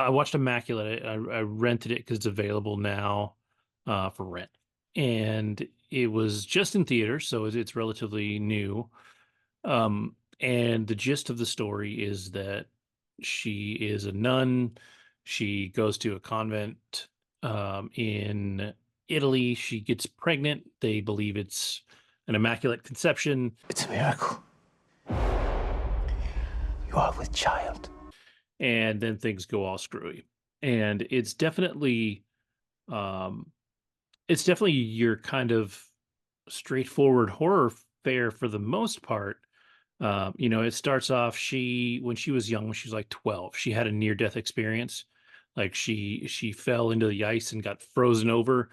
I watched Immaculate. I rented it because it's available now for rent, and it was just in theaters, so it's relatively new. And the gist of the story is that she is a nun. She goes to a convent in Italy. She gets pregnant. They believe it's an immaculate conception, It's a miracle. You are with child. and then things go all screwy. And um, it's definitely your kind of straightforward horror fare for the most part. It starts off when she was young, when she was like 12, she had a near death experience. Like she fell into the ice and got frozen over,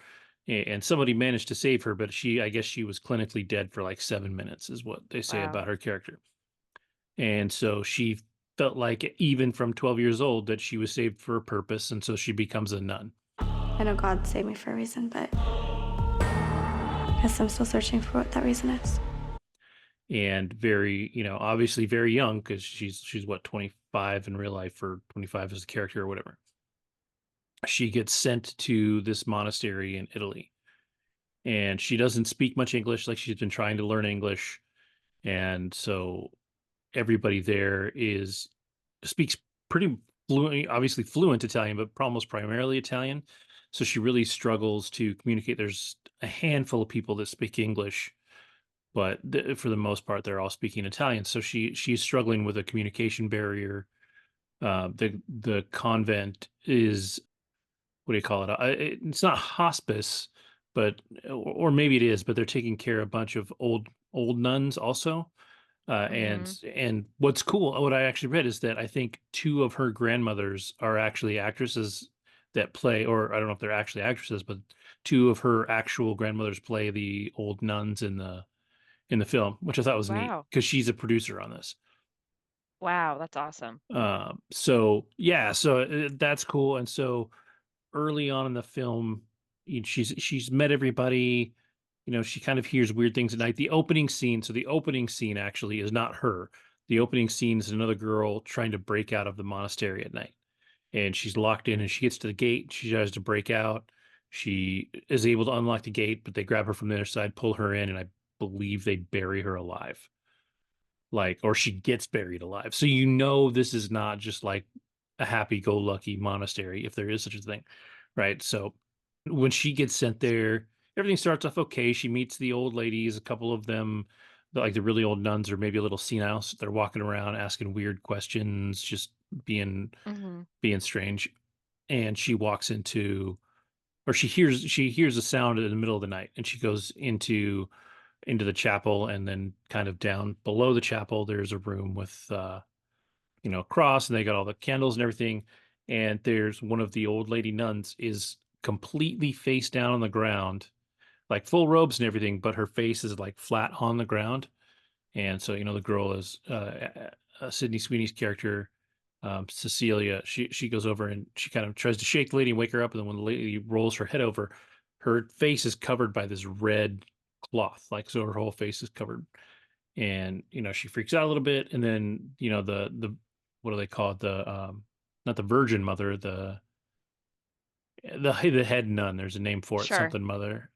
and somebody managed to save her, but I guess she was clinically dead for like 7 minutes, is what they say Wow. about her character. And so she felt like even from 12 years old that she was saved for a purpose, and so she becomes a nun. I know God saved me for a reason, but I guess I'm still searching for what that reason is. And very, obviously very young, because she's what, 25 in real life, or 25 as a character or whatever. She gets sent to this monastery in Italy, and she doesn't speak much English. Like, she's been trying to learn English, and so everybody there is speaks pretty fluent, obviously fluent Italian, but almost primarily Italian. So she really struggles to communicate. There's a handful of people that speak English, but for the most part, they're all speaking Italian. So she's struggling with a communication barrier. The convent is, what do you call it? It's not hospice, but or maybe it is, but they're taking care of a bunch of old nuns also. Hmm. And what's cool, what I actually read is that I think two of her grandmothers are actually actresses that play, or I don't know if they're actually actresses, but two of her actual grandmothers play the old nuns in the film, which I thought was neat Wow. because she's a producer on this. Wow, that's awesome. So yeah, so that's cool. And so early on in the film, she's met everybody. She kind of hears weird things at night. The opening scene, so the opening scene actually is not her. The opening scene is another girl trying to break out of the monastery at night, and she's locked in. And she gets to the gate. She tries to break out. She is able to unlock the gate, but they grab her from the other side, pull her in, and I believe they bury her alive. Like, or she gets buried alive. So this is not just like a happy-go-lucky monastery, if there is such a thing, right? So when she gets sent there, everything starts off okay. She meets the old ladies, a couple of them, like the really old nuns, are maybe a little senile. So they're walking around asking weird questions, just being Hmm. being strange. And she walks into, or she hears a sound in the middle of the night, and she goes into the chapel, and then kind of down below the chapel there's a room with a cross, and they got all the candles and everything. And there's one of the old lady nuns is completely face down on the ground, like full robes and everything, but her face is like flat on the ground. And so the girl is Sydney Sweeney's character, Cecilia. She goes over and she kind of tries to shake the lady and wake her up, and then when the lady rolls her head over, her face is covered by this red cloth, like, so her whole face is covered. And she freaks out a little bit, and then the what do they call it, the not the Virgin Mother, the head nun, there's a name for it, Sure. something mother,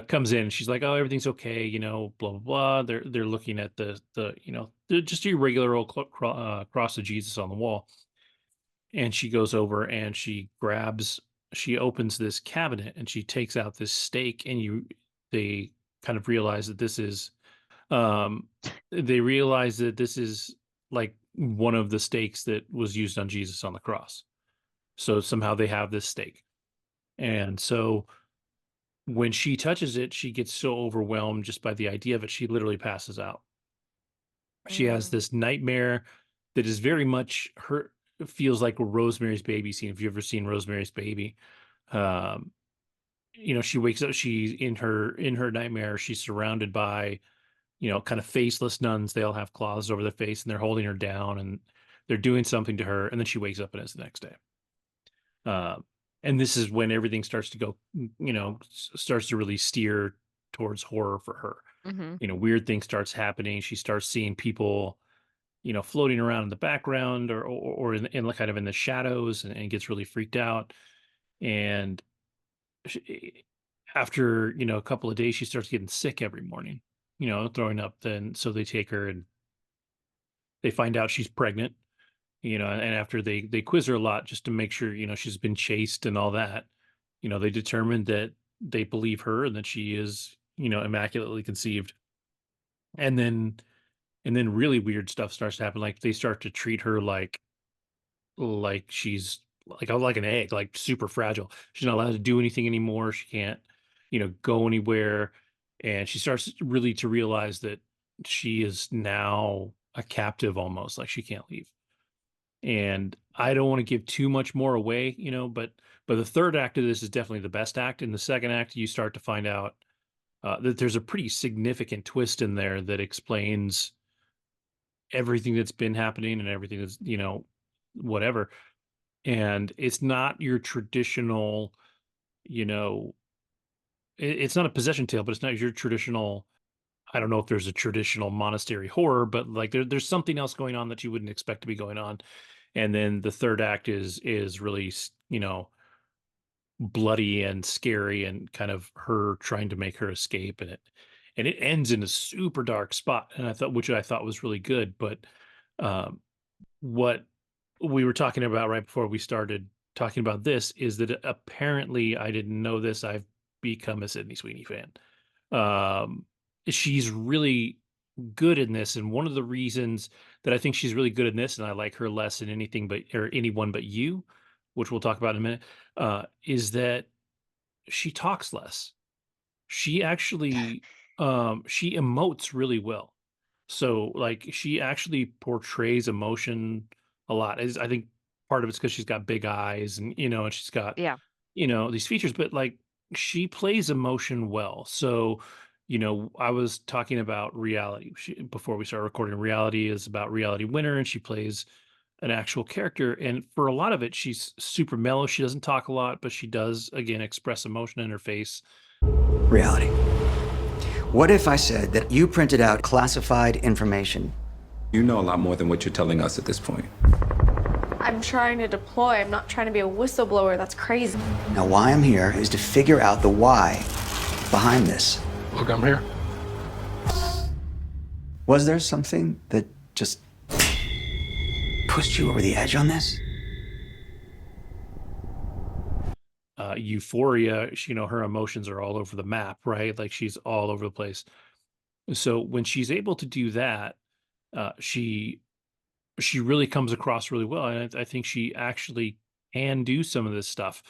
comes in. She's like, "Oh, everything's okay," blah blah blah. They're looking at just your regular old cross of Jesus on the wall. And she goes over and she opens this cabinet, and she takes out this stake, and they kind of realize that um this is like one of the stakes that was used on Jesus on the cross. So somehow they have this stake. And so when she touches it, she gets so overwhelmed just by the idea of it, she literally passes out. She has Mm. this nightmare that is very much her, feels like a Rosemary's Baby scene. If you've ever seen Rosemary's Baby, um, she wakes up, she's in her nightmare, she's surrounded by kind of faceless nuns. They all have cloths over their face, and they're holding her down, and they're doing something to her. And then she wakes up, and it's the next day. Uh, and this is when everything starts to go, starts to really steer towards horror for her. Hmm. Weird things starts happening. She starts seeing people, floating around in the background or in kind of in the shadows, and gets really freaked out. And she, after a couple of days, she starts getting sick every morning, throwing up. Then so they take her and they find out she's pregnant. And after they quiz her a lot just to make sure she's been chased and all that, they determined that they believe her and that she is immaculately conceived. And then really weird stuff starts to happen. Like they start to treat her like she's like an egg, like super fragile. She's not allowed to do anything anymore. She can't, go anywhere. And she starts really to realize that she is now a captive almost, like she can't leave. And I don't want to give too much more away, but the third act of this is definitely the best act. In the second act, you start to find out that there's a pretty significant twist in there that explains everything that's been happening and everything that's whatever. And it's not your traditional, you know it's not a possession tale, but it's not your traditional. I don't know if there's a traditional monastery horror, but like there's something else going on that you wouldn't expect to be going on. And then the third act is really bloody and scary, and kind of her trying to make her escape. And it ends in a super dark spot, and I thought was really good. But um what we were talking about right before we started talking about this is that apparently, I didn't know this, I've become a Sydney Sweeney fan. Um, she's really good in this, and one of the reasons that I think she's really good in this, and I like her less than anything but or anyone but you, which we'll talk about in a minute, is that she talks less. She actually she emotes really well. So, like, she actually portrays emotion a lot. Is I think part of it's because she's got big eyes, and she's got, Yeah. these features, but like she plays emotion well. So, I was talking about reality before we started recording. Reality is about Reality Winner, and she plays an actual character. And for a lot of it, she's super mellow. She doesn't talk a lot, but she does, again, express emotion in her face. Reality. What if I said that you printed out classified information? You know a lot more than what you're telling us at this point. I'm trying to deploy. I'm not trying to be a whistleblower. That's crazy. Now, why I'm here is to figure out the why behind this. Look, I'm here. Was there something that just pushed you over the edge on this? Euphoria, her emotions are all over the map, right? Like she's all over the place. So when she's able to do that, she really comes across really well, and I think she actually can do some of this stuff.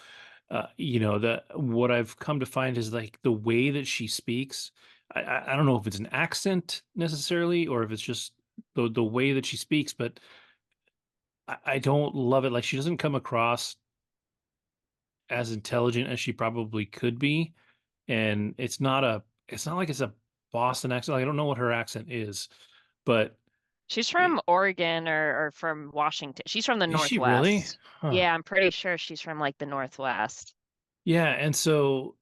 The what I've come to find is like the way that she speaks. I don't know if it's an accent necessarily, or if it's just the way that she speaks, but I don't love it. Like she doesn't come across as intelligent as she probably could be, and it's not like it's a Boston accent. Like, I don't know what her accent is, but She's I from Oregon or from Washington. She's from the is she really? Northwest. Huh. Yeah, I'm pretty sure she's from like the Northwest. Yeah, and so,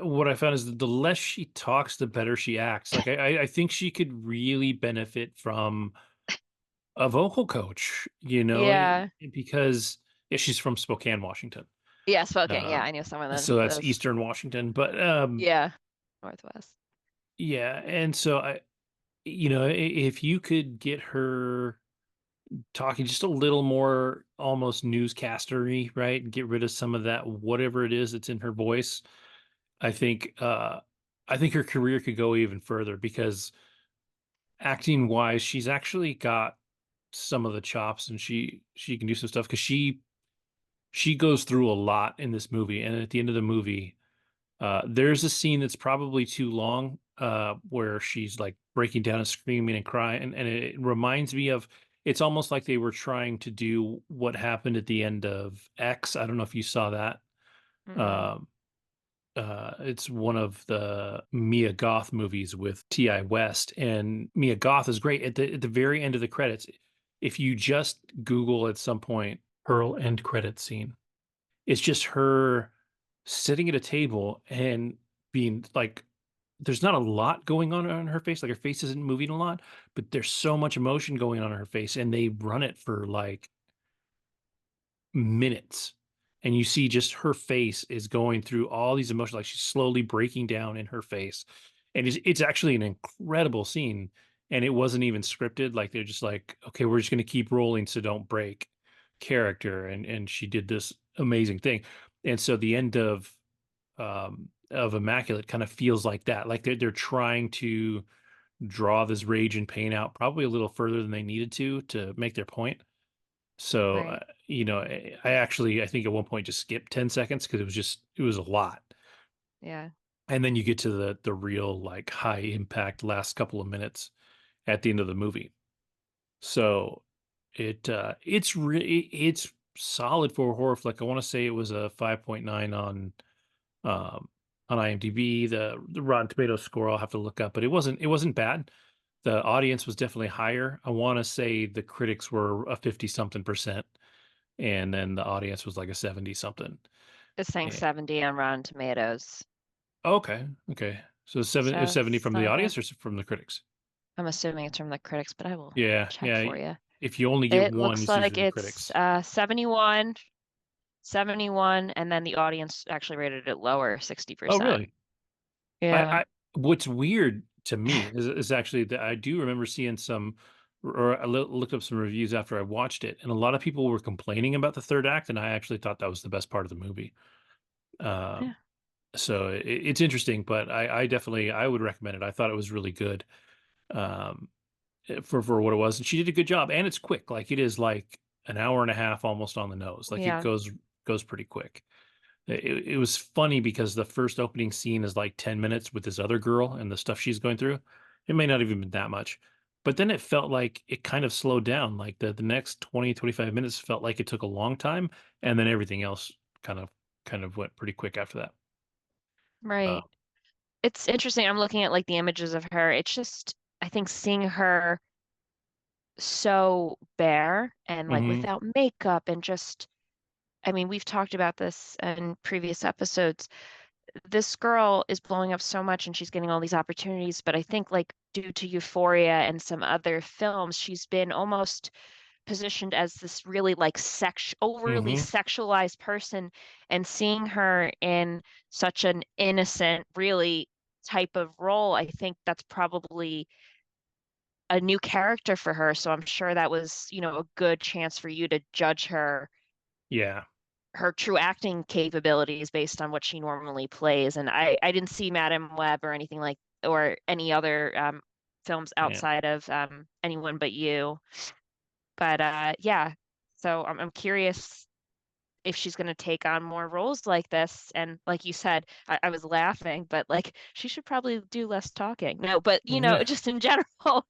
what I found is that the less she talks, the better she acts. Like, I think she could really benefit from a vocal coach, Yeah. because yeah, she's from Spokane, Washington. Yeah, Spokane. Yeah, Um, I knew some of so that's those. Eastern Washington, but Yeah, Northwest. yeah, and so if you could get her talking just a little more almost newscastery, right? And get rid of some of that whatever it is that's in her voice. I think I think her career could go even further, because acting wise, she's actually got some of the chops, and she can do some stuff, because she goes through a lot in this movie. And at the end of the movie, there's a scene that's probably too long, where she's like breaking down and screaming and crying, and it reminds me of. It's almost like they were trying to do what happened at the end of X. I don't know if you saw that. Mm-mm. Um, it's one of the Mia Goth movies with Ti West, and Mia Goth is great. At the very end of the credits, if you just Google at some point Pearl end credit scene, it's just her sitting at a table and being like there's not a lot going on her face. Like her face isn't moving a lot, but there's so much emotion going on in her face, and they run it for like minutes. And you see just her face is going through all these emotions, like she's slowly breaking down in her face. And it's actually an incredible scene. And it wasn't even scripted. Like they're just like, okay, we're just gonna keep rolling, so don't break character. And she did this amazing thing. And so the end of Immaculate kind of feels like that. Like they're trying to draw this rage and pain out probably a little further than they needed to make their point. So, Right. I actually, I think at one point just skipped 10 seconds because it was a lot. Yeah. And then you get to the real like high impact last couple of minutes at the end of the movie. So it's solid for a horror flick. I want to say it was a 5.9 um on IMDb. The Rotten Tomatoes score I'll have to look up, but it wasn't bad. The audience was definitely higher. I want to say the critics were a 50 something percent, and then the audience was like a 70 something. It's saying Yeah. 70 on Rotten Tomatoes. Okay. Okay. So So 70 it's from the not bad. audience or from the critics? I'm assuming it's from the critics, but I will Yeah. check Yeah. for you. If you only get It one, looks it's like usually the it's critics. 71, and then the audience actually rated it lower, Oh, 60%. really? Yeah. I what's weird to me is actually that I do remember seeing some, or I looked up some reviews after I watched it, and a lot of people were complaining about the third act, and I actually thought that was the best part of the movie. Yeah. Um, so it's interesting, but I definitely I would recommend it. I thought it was really good. Um, for what it was, and she did a good job, and it's quick. Like it is like an hour and a half almost on the nose. Like it Yeah. goes pretty quick. It was funny because the first opening scene is like 10 minutes with this other girl and the stuff she's going through. It may not even been that much, but then it felt like it kind of slowed down. Like the next 20-25 minutes felt like it took a long time, and then everything else kind of went pretty quick after that. Uh, Right. It's interesting. I'm looking at like the images of her. It's just, I think seeing her so bare and like mhm. without makeup and just, I mean, we've talked about this in previous episodes. This girl is blowing up so much and she's getting all these opportunities, but I think like due to Euphoria and some other films, she's been almost positioned as this really like overly Mhm. sexualized person, and seeing her in such an innocent, really type of role, I think that's probably a new character for her. So I'm sure that was, a good chance for you to judge Yeah. her true acting capabilities based on what she normally plays. And I didn't see Madam Web or anything like, or any other films Yeah. outside of Anyone But You. But yeah, so I'm curious if she's going to take on more roles like this. And like you said, I was laughing, but like she should probably do less talking. No, but Yeah. just in general,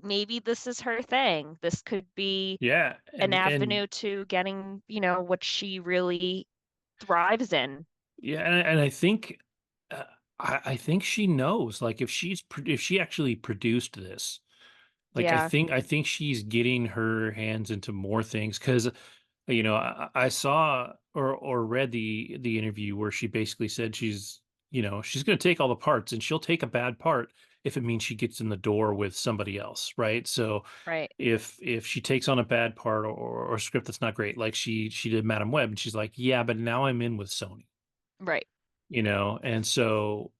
maybe this is her thing. This could be Yeah. an And avenue to getting, what she really thrives in. yeah, and I think uh, I think she knows. Like if she actually produced this, like Yeah, I think she's getting her hands into more things because I saw or read the interview where she basically said she's going to take all the parts, and she'll take a bad part if it means she gets in the door with somebody else, right? So right, if she takes on a bad part or a script that's not great, like she did Madam Web, and she's like, yeah, but now I'm in with Sony, right. and so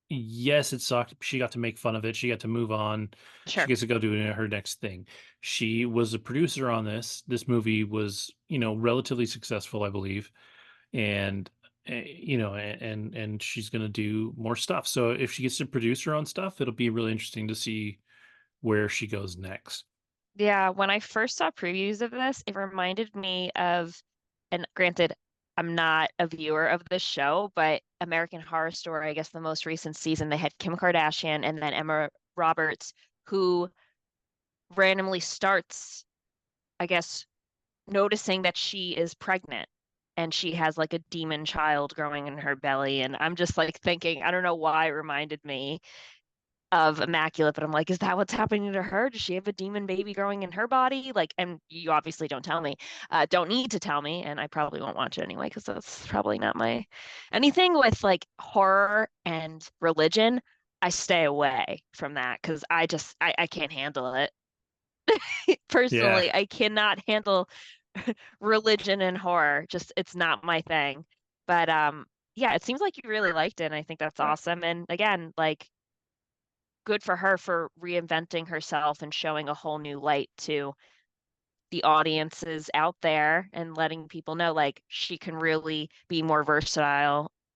yes, it sucked. She got to make fun of it. She got to move on. She Sure. gets to go do her next thing. She was a producer on this. This movie was, relatively successful, I believe, and and she's going to do more stuff. So if she gets to produce her own stuff, it'll be really interesting to see where she goes next. Yeah, when I first saw previews of this, it reminded me of, and granted, I'm not a viewer of this show, but American Horror Story, I guess the most recent season, they had Kim Kardashian and then Emma Roberts, who randomly starts, I guess, noticing that she is pregnant and she has like a demon child growing in her belly. And I'm just like thinking, I don't know why it reminded me of Immaculate, but I'm like, is that what's happening to her? Does she have a demon baby growing in her body? Like, and you obviously don't tell me, don't need to tell me, and I probably won't watch it anyway because that's probably not my anything with like horror and religion. I stay away from that because I can't handle it. Yeah. Personally, I cannot handle religion and horror. Just it's not my thing. But yeah, it seems like you really liked it, and I think that's awesome. And again, like good for her for reinventing herself and showing a whole new light to the audiences out there and letting people know like she can really be more Hmm.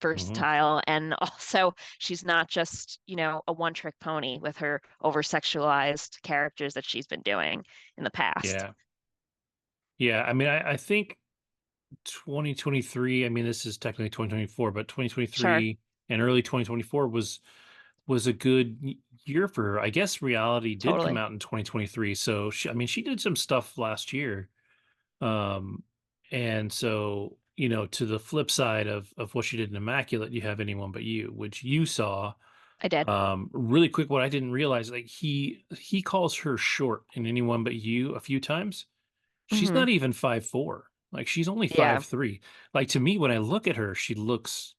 versatile and also she's not just, a one-trick pony with her over-sexualized characters that she's been doing in the past. Yeah. Yeah. I mean, I think 2023, I mean, this is technically 2024, but Sure, 2023 and early 2024 was a good year for her. I guess reality did come totally. out in 2023. So I mean, she did some stuff last year. Um, and so, to the flip side of what she did in Immaculate, you have Anyone But You, which you saw. I did. Really quick, what I didn't realize, like he calls her short in Anyone But You a few times. She's Hmm. not even 5'4". Like she's only Yeah, 5'3". Like to me, when I look at her, she looks,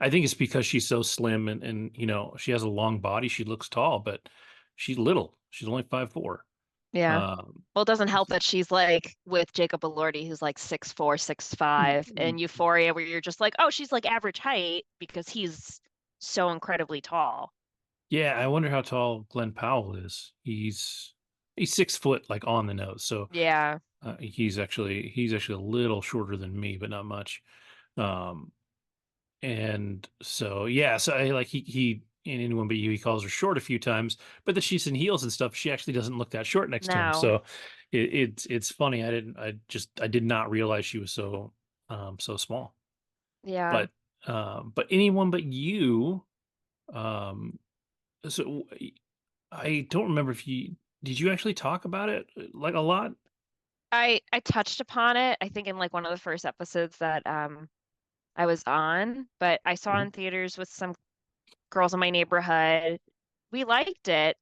I think it's because she's so slim and she has a long body. She looks tall, but she's little. She's only 5'4". yeah. Um, Well, it doesn't help that she's like with Jacob Elordi, who's like 6'4", 6'5", and Euphoria, where you're just like, oh, she's like average height because he's so incredibly tall. yeah, I wonder how tall Glenn Powell is. He's 6 foot, like on the nose. So Yeah, he's actually a little shorter than me, but not much. Um, and so yeah, so I like he in Anyone But You, he calls her short a few times, but that she's in heels and stuff, she actually doesn't look that short next to him. no, So it's funny. I did not realize she was so small. yeah. But Anyone But You, um so I don't remember if you did you actually talk about it like a lot? I touched upon it, I think in like one of the first episodes that I was on, but I saw it Mhm. in theaters with some girls in my neighborhood. We liked it.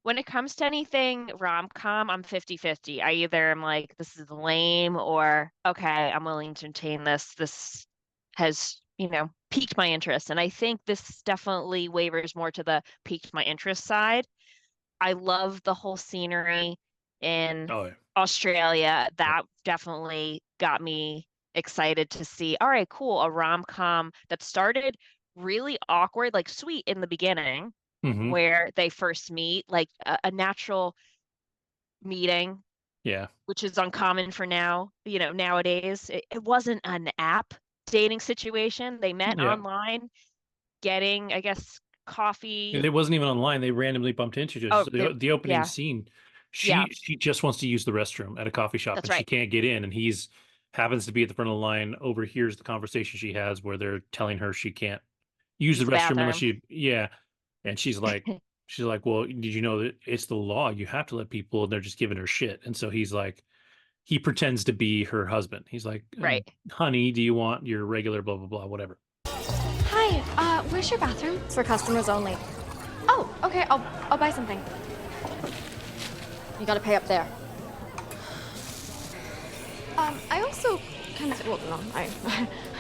When it comes to anything rom-com, I'm 50-50. I either am like, this is lame, or okay, I'm willing to entertain this. This has, piqued my interest. And I think this definitely wavers more to the piqued my interest side. I love the whole scenery in Oh yeah. Australia. Yep. That definitely got me excited to see, all right, cool, a rom-com that started really awkward, like sweet in the beginning, Hmm. where they first meet, like a natural meeting, Yeah. which is uncommon for now, nowadays. It wasn't an app dating situation. They met Yeah. online, getting, I guess, coffee. It wasn't even online. They randomly bumped into each other. Oh, So the opening yeah, scene, yeah, she just wants to use the restroom at a coffee shop that's and she right. can't get in, and he's happens to be at the front of the line, overhears the conversation she has where they're telling her she can't use the Use the restroom unless bathroom. she yeah. And she's like, well, did you know that it's the law? You have to let people, and they're just giving her shit. And so he pretends to be her husband. He's like, Right. honey, do you want your regular blah blah blah, whatever. Hi, where's your bathroom? It's for customers only. Oh, okay, I'll buy something. You gotta pay up there. I also kind of, well, no,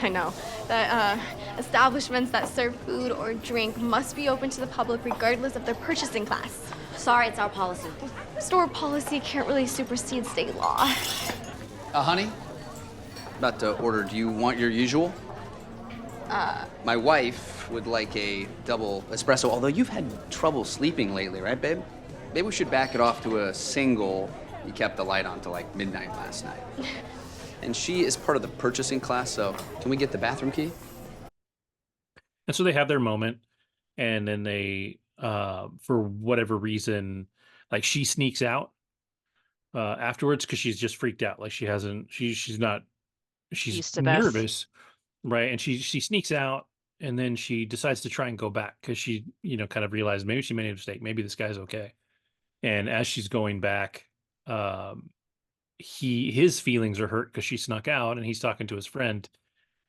I know that establishments that serve food or drink must be open to the public regardless of their purchasing class. Sorry, it's our policy. Store policy can't really supersede state law. Honey? About to order. Do you want your usual? My wife would like a double espresso, although you've had trouble sleeping lately, right, babe? Maybe we should back it off to a single. You kept the light on till like midnight last night. And she is part of the purchasing class, so can we get the bathroom key? And so they have their moment, and then they, for whatever reason, like she sneaks out afterwards because she's just freaked out. Like she's not, she's Used to this. nervous, right? And she sneaks out, and then she decides to try and go back because she, kind of realized maybe she made a mistake. Maybe this guy's okay. And as she's going back, um, his feelings are hurt because she snuck out, and he's talking to his friend.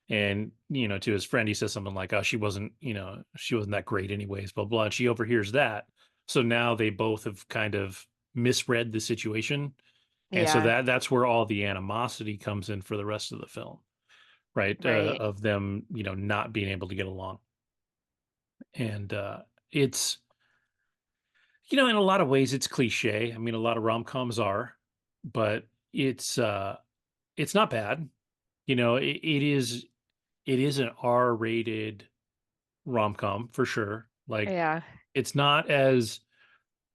And to his friend, he says something like, "Oh, she wasn't that great, anyways." Blah blah. And she overhears that, So now they both have kind of misread the situation. And so Yeah, that's where all the animosity comes in for the rest of the film, right? right. Of them, not being able to get along. And it's, in a lot of ways it's cliche. I mean, a lot of rom-coms are, but it's not bad. It is an R-rated rom-com for sure. Like Yeah. it's not as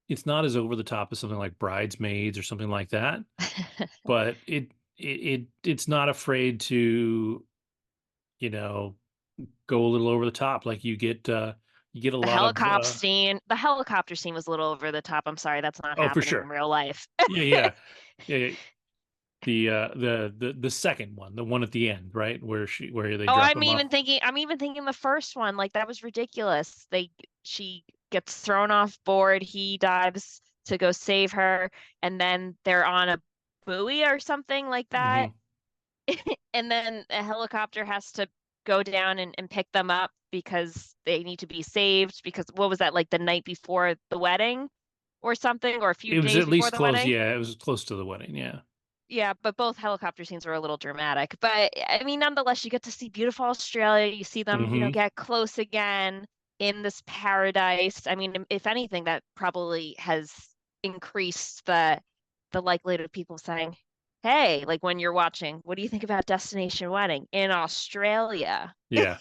it's not as over the top as something like Bridesmaids or something like that, but it's not afraid to, you know, go a little over the top. Like you get a lot of The helicopter scene was a little over the top. I'm sorry, that's not oh, for happening in sure. real life. Yeah, yeah. Yeah, the second one, the one at the end, right? Where they Oh, drop him off. I'm even thinking the first one, like that was ridiculous. She gets thrown off board, he dives to go save her, and then they're on a buoy or something like that. Hmm. And then a helicopter has to go down and pick them up because they need to be saved because what was that, like the night before the wedding or something, or a few It was days at before least the close. wedding? Yeah, it was close to the wedding. Yeah. Yeah, but both helicopter scenes were a little dramatic. But I mean, nonetheless, you get to see beautiful Australia. You see them, Hmm. get close again in this paradise. I mean, if anything, that probably has increased the likelihood of people saying, "Hey, like when you're watching, what do you think about Destination Wedding in Australia?" Yeah.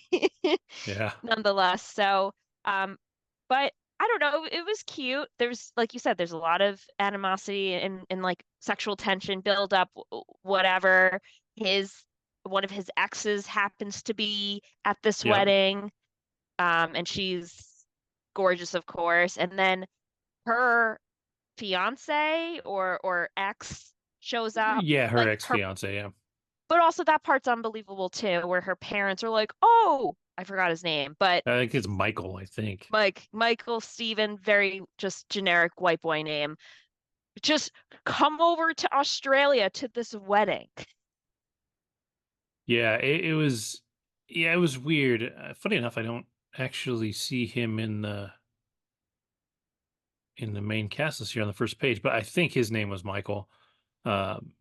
Yeah. Nonetheless. So, um, but I don't know, it was cute. There's, like you said, there's a lot of animosity and like sexual tension build up, whatever. His One of his exes happens to be at this Yep. wedding, and she's gorgeous, of course. And then her fiance or ex shows up, Yeah, her like her, ex-fiance, yeah. but also that part's unbelievable too, where her parents are like, "Oh, I forgot his name," but I think it's Michael, I think. Michael Steven, very just generic white boy name. Just come over to Australia to this wedding. Yeah, it was weird. Funny enough, I don't actually see him in the main cast this year on the first page, but I think his name was Michael. Um,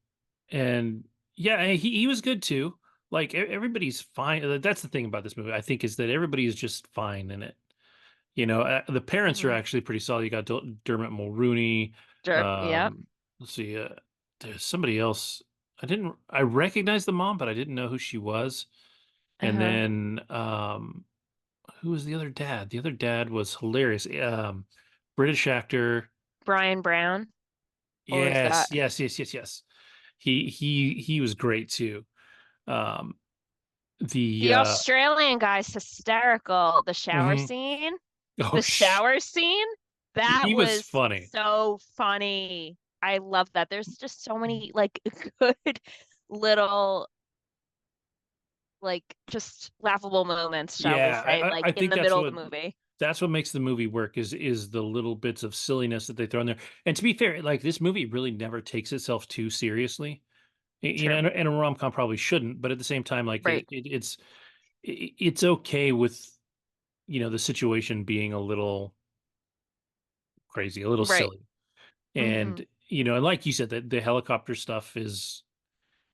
and yeah, he was good too. Like everybody's fine. That's the thing about this movie, I think, is that everybody is just fine in it. The parents are Hmm. actually pretty solid. You got Dermot Mulrooney. Yep. Let's see. There's somebody else. I recognized the mom, but I didn't know who she was. And Uh-huh. then, who was the other dad? The other dad was hilarious. British actor. Brian Brown. Or is that Yes, yes, yes, yes, yes. He was great too. Um, the the Australian guy's hysterical. mhm. Oh, The shower scene, that he was was funny. so funny. I love that. There's just so many like good little like just laughable moments, shall we Yeah, say, I like in think the middle of the movie. that's what makes the movie work is the little bits of silliness that they throw in there. And to be fair, like this movie really never takes itself too seriously. True. And a rom-com probably shouldn't, but at the same time, like Right. it's okay with the situation being a little crazy, a little Right. silly. Hmm. And like you said, that the helicopter stuff is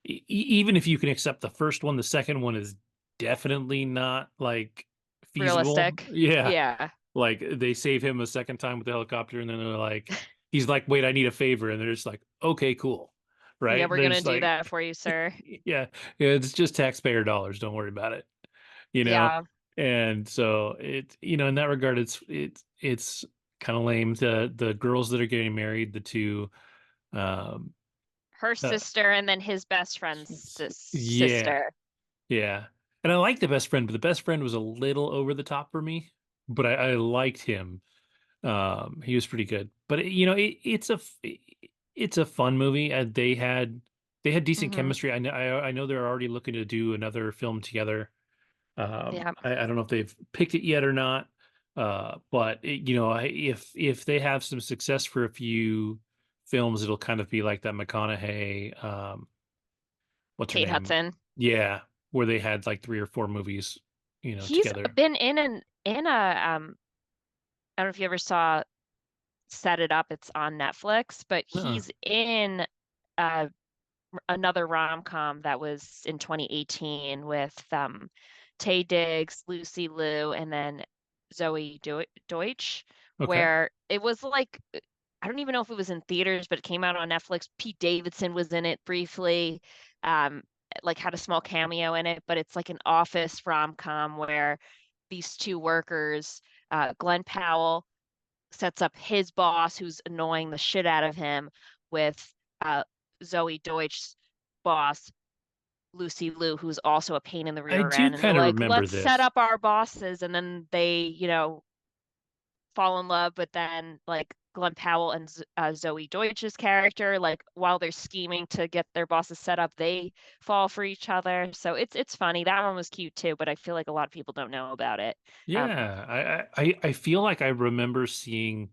even if you can accept the first one, the second one is definitely not like feasible. Realistic. Yeah. Yeah. Like they save him a second time with the helicopter, and then he's like, wait, I need a favor. And they're just like, okay, cool. Yeah, Right. we're gonna There's do like, that for you, sir. yeah, it's just taxpayer dollars. Don't worry about it. You know? Yeah. And so in that regard, it's kind of lame. The girls that are getting married, the two, um, Her uh, sister and then his best friend's yeah, sister. yeah. And I like the best friend, but the best friend was a little over the top for me. But I liked him. He was pretty good. But it's a fun movie. They had decent Hmm. chemistry. I know they're already looking to do another film together. Yeah. I don't know if they've picked it yet or not. But if they have some success for a few films, it'll kind of be like that McConaughey. What's her Kate name? Hudson. Yeah, where they had like three or four movies, He's together. been in a I don't know if you ever saw set it up. It's on Netflix, but Uh, he's in uh, another rom-com that was in 2018 with Taye Diggs, Lucy Liu, and then Zoe Deutsch, okay. where it was like I don't even know if it was in theaters, but it came out on Netflix. Pete Davidson was in it briefly, um, like had a small cameo in it, but it's like an office rom-com where these two workers, Glenn Powell sets up his boss who's annoying the shit out of him with uh, Zoe Deutsch's boss, Lucy Liu, who's also a pain in the I rear do end. And they're kind of like, remember let's set this. up our bosses. And then they, fall in love, but then like Glenn Powell and Zoe Deutsch's character, like while they're scheming to get their bosses set up, they fall for each other. So it's funny. That one was cute too, but I feel like a lot of people don't know about it. Um, Yeah, I feel like I remember seeing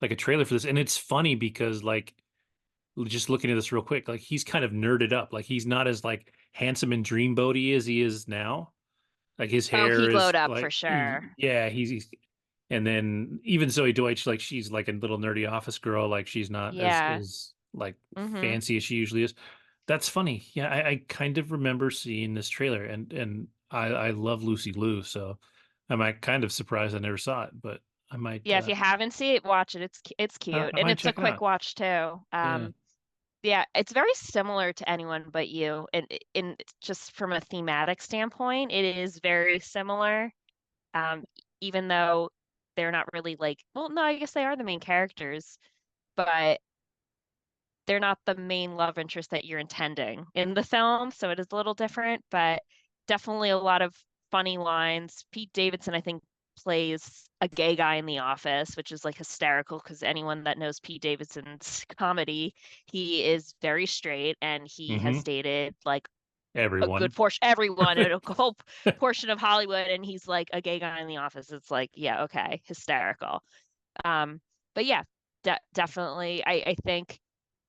like a trailer for this, and it's funny because like just looking at this real quick, like he's kind of nerded up. Like he's not as like handsome and dreamboaty as he is now. Like his oh, he hair is glowed up for like, sure. yeah, he's and then even Zoe Deutsch, like she's like a little nerdy office girl. Like she's not Yeah. as like Hmm. fancy as she usually is. That's funny. Yeah, I kind of remember seeing this trailer, and I love Lucy Liu, so I'm like kind of surprised I never saw it, but I might Yeah, if you haven't seen it, watch it. It's cute I and might it's a check it quick out. watch too. Yeah. Yeah, it's very similar to Anyone But You, and just from a thematic standpoint, it is very similar. Um, Even though they're not really like, well, no, I guess they are the main characters, but they're not the main love interest that you're intending in the film, so it is a little different, but definitely a lot of funny lines. Pete Davidson, I think, plays a gay guy in The Office, which is like hysterical because anyone that knows Pete Davidson's comedy, he is very straight and he has Hmm. dated like a good Everyone. portion, everyone, a whole portion of Hollywood, and he's like a gay guy in The Office. It's like, yeah, okay, hysterical. Um, but yeah, definitely, I think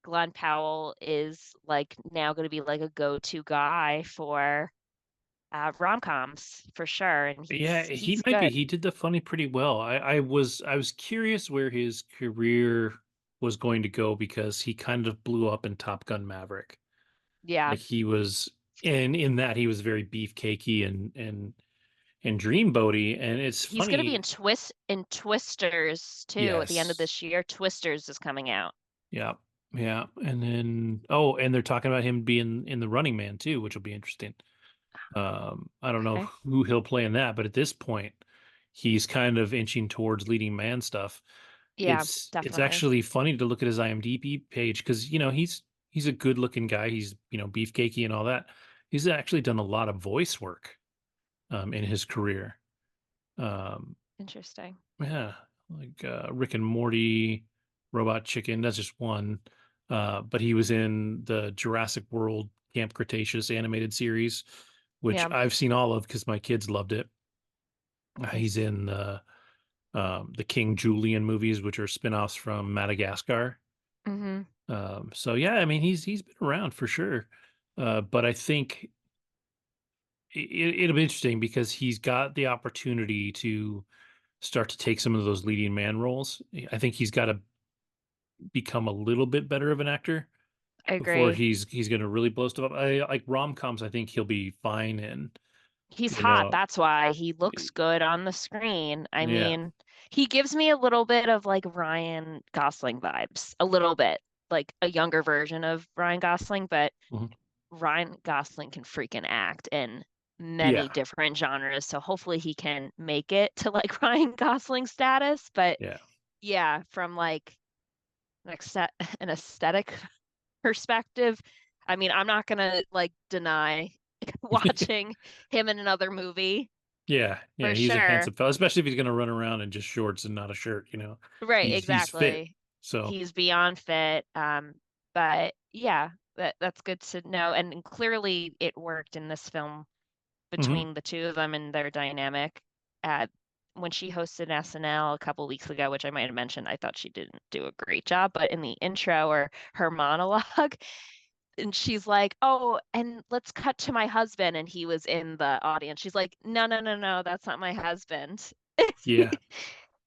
Glenn Powell is like now going to be like a go-to guy for rom-coms for sure, and Yeah, he he's might be. good. He did the funny pretty well. I was curious where his career was going to go because he kind of blew up in Top Gun Maverick. Yeah, Like he was in that he was very beefcakey and dreamboaty. And it's he's going to be funny. in Twisters too at the end of Yes. this year. Twisters is coming out. Yeah. Yeah. And then and they're talking about him being in the Running Man too, which will be interesting. I don't know Okay. who he'll play in that, but at this point, he's kind of inching towards leading man stuff. Yeah, It's definitely. actually funny to look at his IMDb page because he's a good looking guy. He's beefcakey and all that. He's actually done a lot of voice work in his career. Um, Interesting. yeah, like Rick and Morty, Robot Chicken. That's just one. But he was in the Jurassic World Camp Cretaceous animated series, which Yeah, I've seen all of because my kids loved it. He's nice. in the King Julian movies, which are spin-offs from Madagascar. Hmm. So yeah, I mean he's been around for sure. But I think it'll be interesting because he's got the opportunity to start to take some of those leading man roles. I think he's got to become a little bit better of an actor I before agree. he's going to really blow stuff up. I like rom-coms. I think he'll be fine in, He's you hot. know, That's why he looks good on the screen. I yeah. mean, he gives me a little bit of like Ryan Gosling vibes, a little bit, like a younger version of Ryan Gosling, but Mhm. Ryan Gosling can freaking act in many Yeah, different genres. So hopefully he can make it to like Ryan Gosling status. But yeah. yeah, from like an aesthetic perspective, I mean, I'm not gonna like deny watching him in another movie Yeah, yeah, for he's a sure. handsome fellow, especially if he's going to run around in just shorts and not a shirt, Right, He's fit. exactly. So, He's beyond fit. But yeah, that's good to know. And clearly it worked in this film mhm. between the two of them and their dynamic. Uh, when she hosted SNL a couple weeks ago, which I might have mentioned, I thought she didn't do a great job, but in the intro or her monologue, and she's like, "Oh, and let's cut to my husband," and he was in the audience. She's like, "No, no, no, no, that's not my husband." Yeah.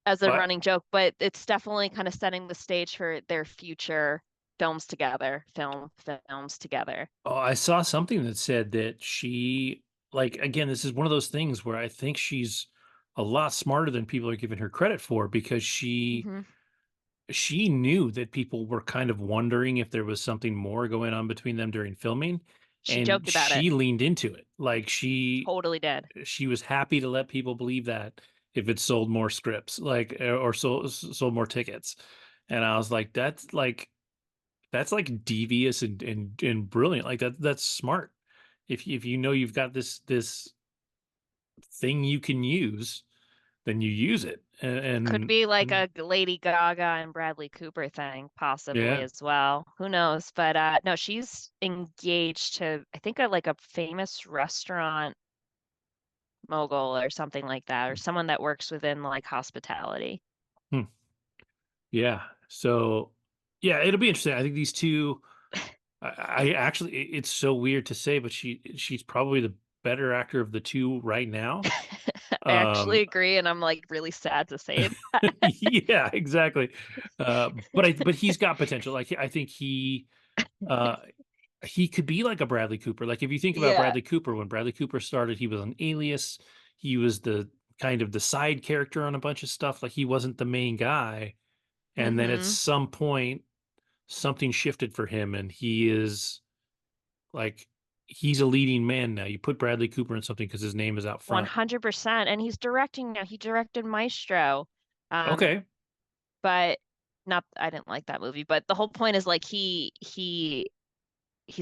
as a But running joke, but it's definitely kind of setting the stage for their future films together, films together. oh, I saw something that said that she, like, again, this is one of those things where I think she's a lot smarter than people are giving her credit for, because Hmm. she knew that people were kind of wondering if there was something more going on between them during filming, She and joked about it. she leaned into it. Like Totally did. she was happy to let people believe that if it sold more scripts, like, or sold more tickets. And I was like, that's like devious and brilliant. Like that's smart. If you know you've got this thing you can use, then you use it. Could be like And a Lady Gaga and Bradley Cooper thing, possibly yeah. as well. Who knows? But no, she's engaged to, I think, like a famous restaurant mogul or something like that, or someone that works within like hospitality. Hmm. Yeah. So yeah, it'll be interesting. I think these two, I actually, it's so weird to say, but she's probably the better actor of the two right now. I actually Um, agree, and I'm like really sad to say that. yeah, exactly. But he's got potential. Like I think uh he could be like a Bradley Cooper. Like if you think about Yeah. Bradley Cooper, when Bradley Cooper started, he was an Alias. He was the kind of the side character on a bunch of stuff. Like he wasn't the main guy. And then at Mm-hmm. some point, something shifted for him, and he is like he's a leading man now. You put Bradley Cooper in something because his name is out front. 100%. And he's directing now. He directed Maestro. Um, Okay. but not I didn't like that movie, but the whole point is like he's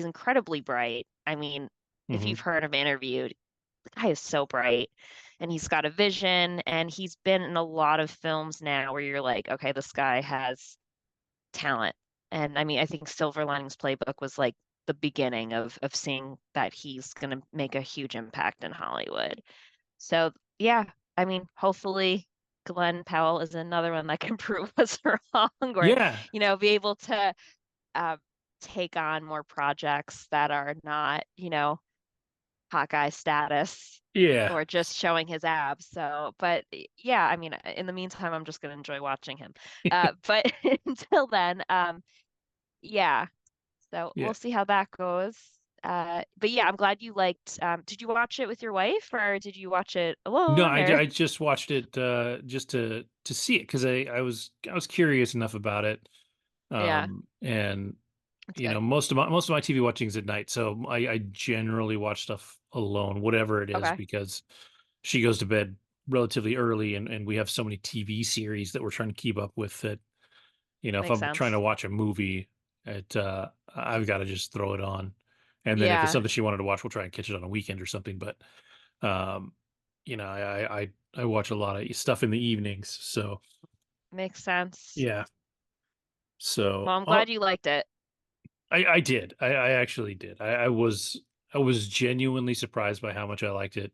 incredibly bright. I mean, if Hmm. you've heard him interviewed, the guy is so bright and he's got a vision and he's been in a lot of films now where you're like, okay, this guy has talent. And I mean, I think Silver Linings Playbook was like the beginning of seeing that he's going to make a huge impact in Hollywood. So, yeah, I mean, hopefully Glenn Powell is another one that can prove us wrong or, Yeah. be able to uh, take on more projects that are not, hot guy status Yeah. or just showing his abs. So, but yeah, I mean, in the meantime, I'm just going to enjoy watching him. But until then, yeah. So Yeah. we'll see how that goes. But yeah, I'm glad you liked. Did you watch it with your wife or did you watch it No, alone or? I just watched it just to see it because I was curious enough about it. Yeah, And it's good. most of my TV watching is at night, so I generally watch stuff alone, whatever it is, Okay, because she goes to bed relatively early, and we have so many TV series that we're trying to keep up with that, if makes I'm trying to sense. watch a movie, I've got to just throw it on. And then if it's Yeah, something she wanted to watch, we'll try and catch it on a weekend or something. But um, I watch a lot of stuff in the evenings, so makes sense. yeah. So Well, I'm glad you liked it. I did. I actually did. I was genuinely surprised by how much I liked it.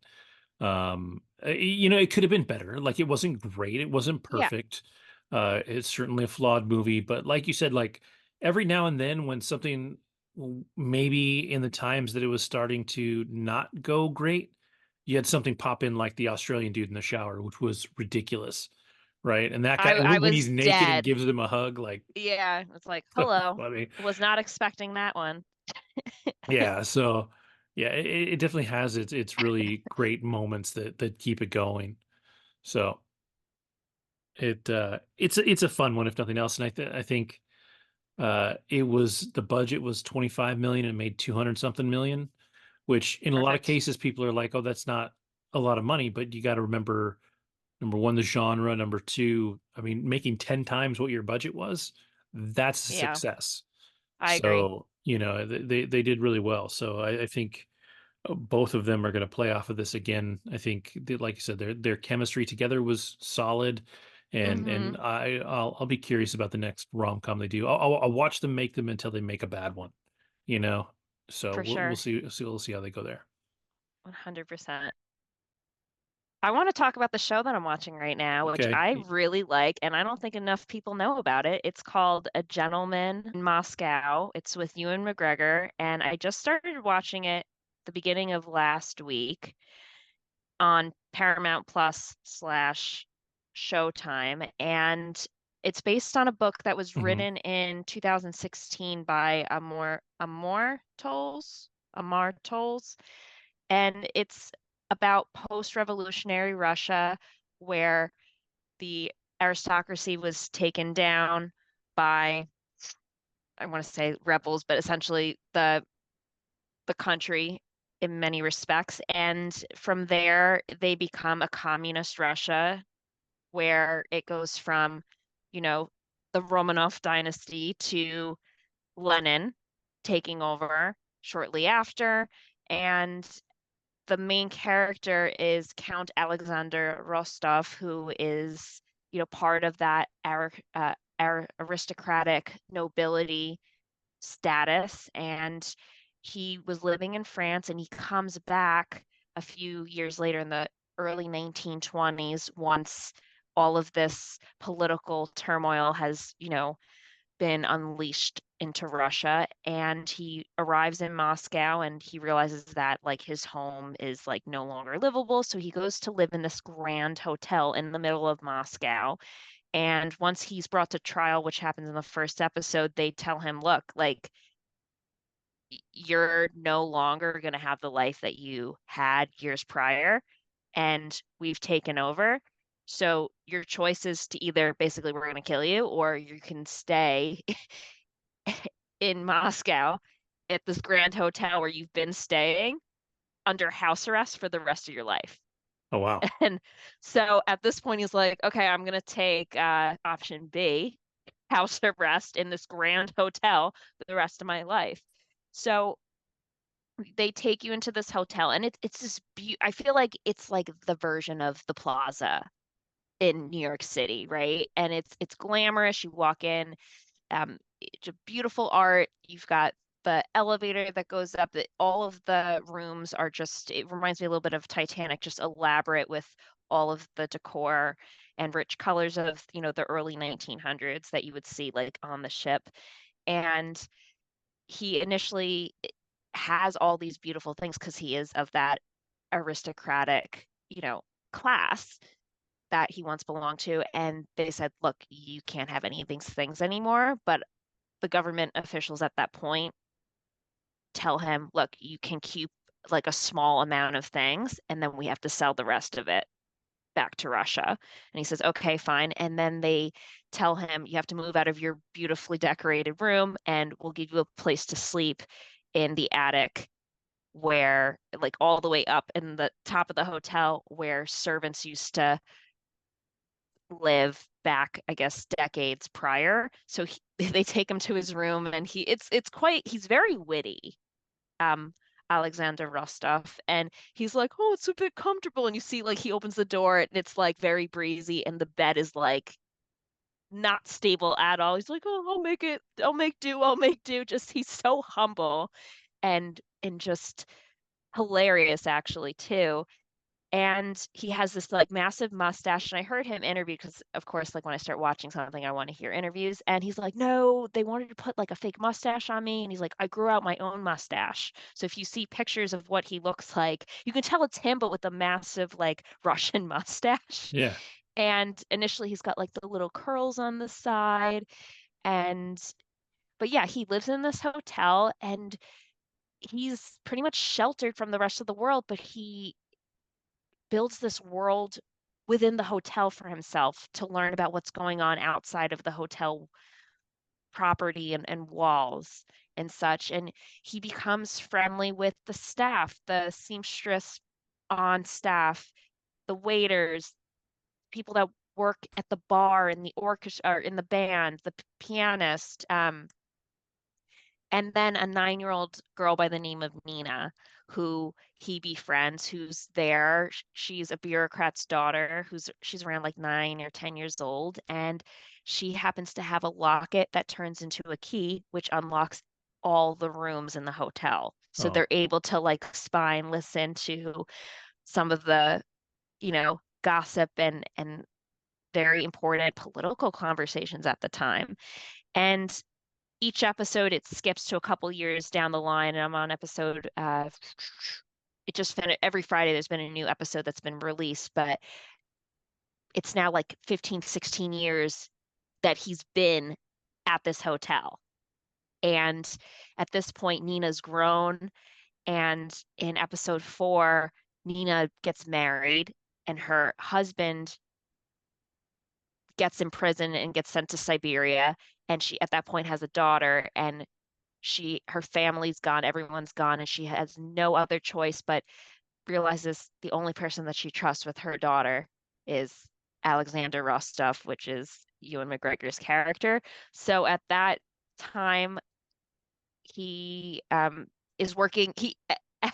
It could have been better. Like it wasn't great. It wasn't Yeah, perfect. It's certainly a flawed movie, but like you said, like every now and then when something maybe in the times that it was starting to not go great, you had something pop in like the Australian dude in the shower, which was ridiculous. Right. And that guy, I when was he's naked and dead. gives them a hug, like, Yeah, it's like, so hello. funny. Was not expecting that one. Yeah, so yeah, it definitely has its really great moments that keep it going. So it's a fun one if nothing else, and I think it was the budget was 25 million and made 200 something million, which in a lot of Perfect. cases people are like, oh, that's not a lot of money, but you got to remember number one, the genre, number two, I mean, making 10 times what your budget was, that's a Yeah, success. I agree. So they did really well. So I think both of them are going to play off of this again. I think, like you said, their chemistry together was solid, and Mm-hmm. I'll be curious about the next rom com they do. I'll watch them make them until they make a bad one, you know. So For we'll sure. see how they go there. 100%. I want to talk about the show that I'm watching right now, which Okay. I really like, and I don't think enough people know about it. It's called A Gentleman in Moscow. It's with Ewan McGregor, and I just started watching it the beginning of last week on Paramount Plus slash Showtime, and it's based on a book that was Hmm. written in 2016 by Amar Tolls, and it's about post-revolutionary Russia where the aristocracy was taken down by, I want to say rebels, but essentially the country in many respects. And from there, they become a communist Russia where it goes from, you know, the Romanov dynasty to Lenin taking over shortly after. And the main character is Count Alexander Rostov, who is, part of that aristocratic nobility status. And he was living in France and he comes back a few years later in the early 1920s once all of this political turmoil has, been unleashed into Russia. And he arrives in Moscow and he realizes that like his home is like no longer livable. So he goes to live in this grand hotel in the middle of Moscow. And once he's brought to trial, which happens in the first episode, they tell him, look, like you're no longer going to have the life that you had years prior, and we've taken over. So your choice is to either basically we're going to kill you, or you can stay in Moscow at this grand hotel where you've been staying under house arrest for the rest of your life. Oh, wow. And so at this point, he's like, okay, I'm going to take option B, house arrest in this grand hotel for the rest of my life. So they take you into this hotel and it's this I feel like it's like the version of the Plaza in New York City, right? And it's glamorous. You walk in, it's a beautiful art. You've got the elevator that goes up. That all of the rooms are just, it reminds me a little bit of Titanic, just elaborate with all of the decor and rich colors of, the early 1900s that you would see like on the ship. And he initially has all these beautiful things because he is of that aristocratic, class that he once belonged to. And they said, look, you can't have any of these things anymore. But the government officials at that point tell him, look, you can keep like a small amount of things, and then we have to sell the rest of it back to Russia. And he says, okay, fine. And then they tell him, you have to move out of your beautifully decorated room, and we'll give you a place to sleep in the attic where, like, all the way up in the top of the hotel where servants used to live back, I guess, decades prior. So they take him to his room, and he's very witty, um, Alexander Rostov, and he's like, oh, it's a bit comfortable. And you see, like, he opens the door, and it's like very breezy, and the bed is like not stable at all. He's like, oh, I'll make do. Just he's so humble and just hilarious actually too. And he has this like massive mustache. And I heard him interview because, of course, like when I start watching something, I want to hear interviews. And he's like, no, they wanted to put like a fake mustache on me. And he's like, I grew out my own mustache. So if you see pictures of what he looks like, you can tell it's him, but with a massive like Russian mustache. Yeah. And initially, he's got like the little curls on the side. But yeah, he lives in this hotel and he's pretty much sheltered from the rest of the world, but he builds this world within the hotel for himself to learn about what's going on outside of the hotel property and walls and such. And he becomes friendly with the staff, the seamstress on staff, the waiters, people that work at the bar in the orchestra or in the band, the pianist. And then a 9-year-old girl by the name of Nina, who he befriends, who's there. She's a bureaucrat's daughter, she's around like 9 or 10 years old, and she happens to have a locket that turns into a key, which unlocks all the rooms in the hotel. So Oh, they're able to like spy and listen to some of the, gossip and very important political conversations at the time. And each episode it skips to a couple years down the line, and I'm on episode it just finished. Every Friday there's been a new episode that's been released, but it's now like 15, 16 years that he's been at this hotel. And at this point, Nina's grown. And in episode 4, Nina gets married and her husband gets imprisoned and gets sent to Siberia. And she, at that point, has a daughter, and her family's gone, everyone's gone, and she has no other choice but realizes the only person that she trusts with her daughter is Alexander Rostov, which is Ewan McGregor's character. So at that time, he is working.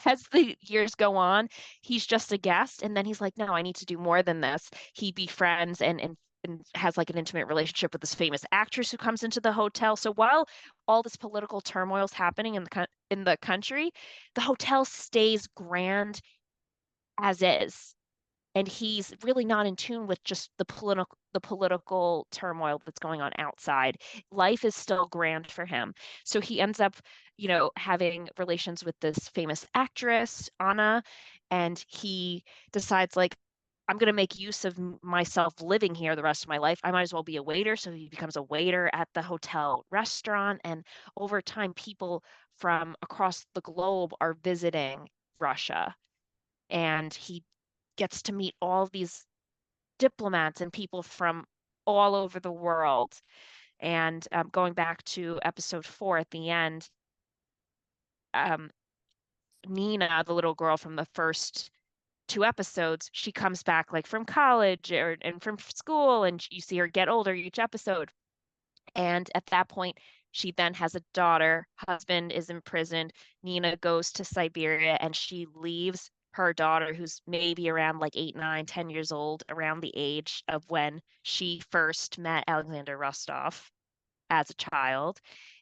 As the years go on, he's just a guest, and then he's like, no, I need to do more than this. He befriends and has like an intimate relationship with this famous actress who comes into the hotel. So while all this political turmoil is happening in the country, the hotel stays grand as is. And he's really not in tune with just the political turmoil that's going on outside. Life is still grand for him. So he ends up, having relations with this famous actress, Anna, and he decides like, I'm going to make use of myself living here the rest of my life. I might as well be a waiter. So he becomes a waiter at the hotel restaurant. And over time, people from across the globe are visiting Russia. And he gets to meet all these diplomats and people from all over the world. And going back to episode 4 at the end, um, Nina, the little girl from the first 2 episodes, she comes back like from college and from school, and you see her get older each episode. And at that point, she then has a daughter, husband is imprisoned. Nina goes to Siberia and she leaves her daughter, who's maybe around like 8, 9, 10 years old, around the age of when she first met Alexander Rostov as a child.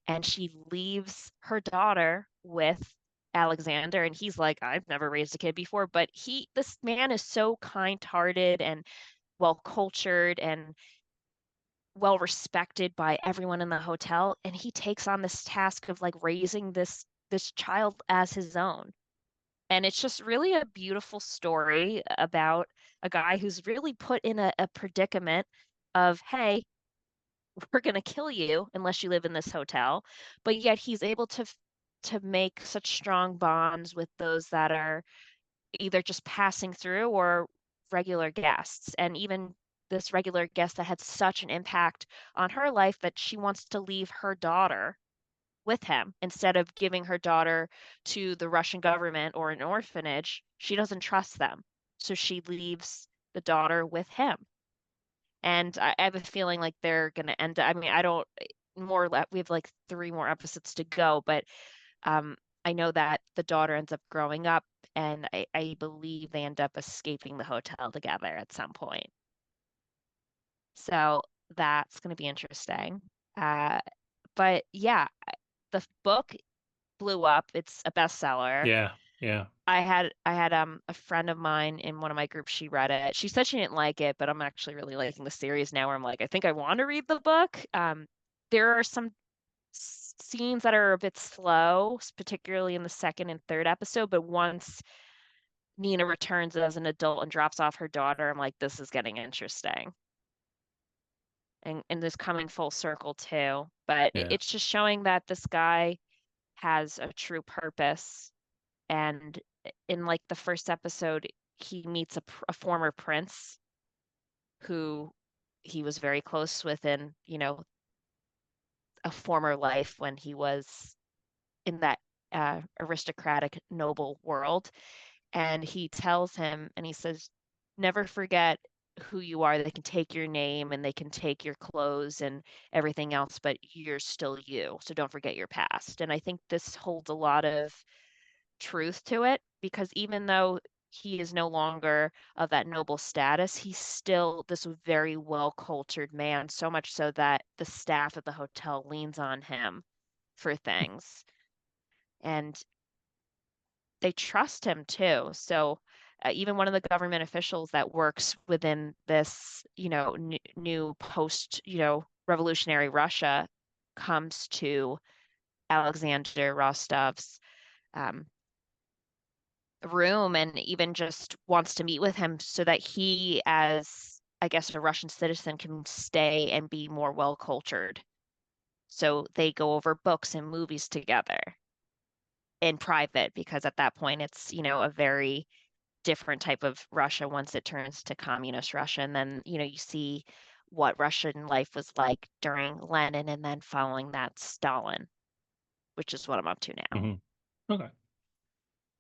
And she leaves her daughter with Alexander. And he's like, I've never raised a kid before. But this man is so kind-hearted and well cultured and well respected by everyone in the hotel, and he takes on this task of like raising this child as his own. And it's just really a beautiful story about a guy who's really put in a predicament of, hey, we're going to kill you unless you live in this hotel, but yet he's able to make such strong bonds with those that are either just passing through or regular guests. And even this regular guest that had such an impact on her life that she wants to leave her daughter with him instead of giving her daughter to the Russian government or an orphanage. She doesn't trust them. So she leaves the daughter with him. And I have a feeling like they're going to end up, I mean, I don't, we have like 3 more episodes to go, but um, I know that the daughter ends up growing up, and I believe they end up escaping the hotel together at some point. So that's going to be interesting. Uh, but yeah, the book blew up. It's a bestseller. Yeah, yeah. I had a friend of mine in one of my groups, she read it. She said she didn't like it, but I'm actually really liking the series now where I'm like, I think I want to read the book. There are some scenes that are a bit slow, particularly in the second and third episode, but once Nina returns as an adult and drops off her daughter, I'm like, this is getting interesting. And this coming full circle too. But Yeah. it's just showing that this guy has a true purpose. And in like the first episode, he meets a former prince who he was very close with in, a former life when he was in that aristocratic noble world. And he tells him, and he says, never forget who you are. They can take your name and they can take your clothes and everything else, but you're still you. So don't forget your past. And I think this holds a lot of truth to it, because even though he is no longer of that noble status, he's still this very well cultured man, so much so that the staff at the hotel leans on him for things. And they trust him too. So even one of the government officials that works within this, new post, revolutionary Russia comes to Alexander Rostov's um, room and even just wants to meet with him so that he, as I guess a Russian citizen can stay and be more well cultured. So they go over books and movies together in private because at that point it's, a very different type of Russia once it turns to communist Russia. And then, you see what Russian life was like during Lenin and then following that Stalin, which is what I'm up to now. Mhm. Okay.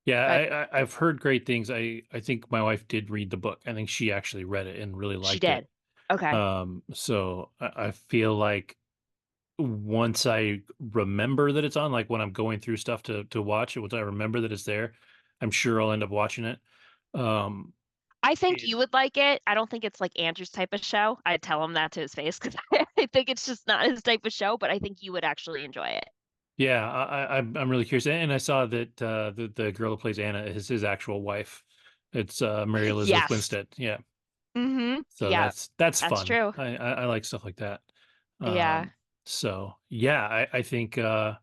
Yeah, But I've heard great things. I think my wife did read the book. I think she actually read it and really she liked it. did. Okay. So I feel like once I remember that it's on, like when I'm going through stuff to watch it, once I remember that it's there, I'm sure I'll end up watching it. Um, I think it- you would like it. I don't think it's like Andrew's type of show. I'd tell him that to his face because I think it's just not his type of show, but I think you would actually enjoy it. yeah, I'm really curious, and I saw that the girl who plays Anna is his actual wife. It's Mary Elizabeth Yes. Winstead. Yeah, Mm-hmm. so Yeah, that's that's fun. true. I like stuff like that. Yeah, So yeah, I think I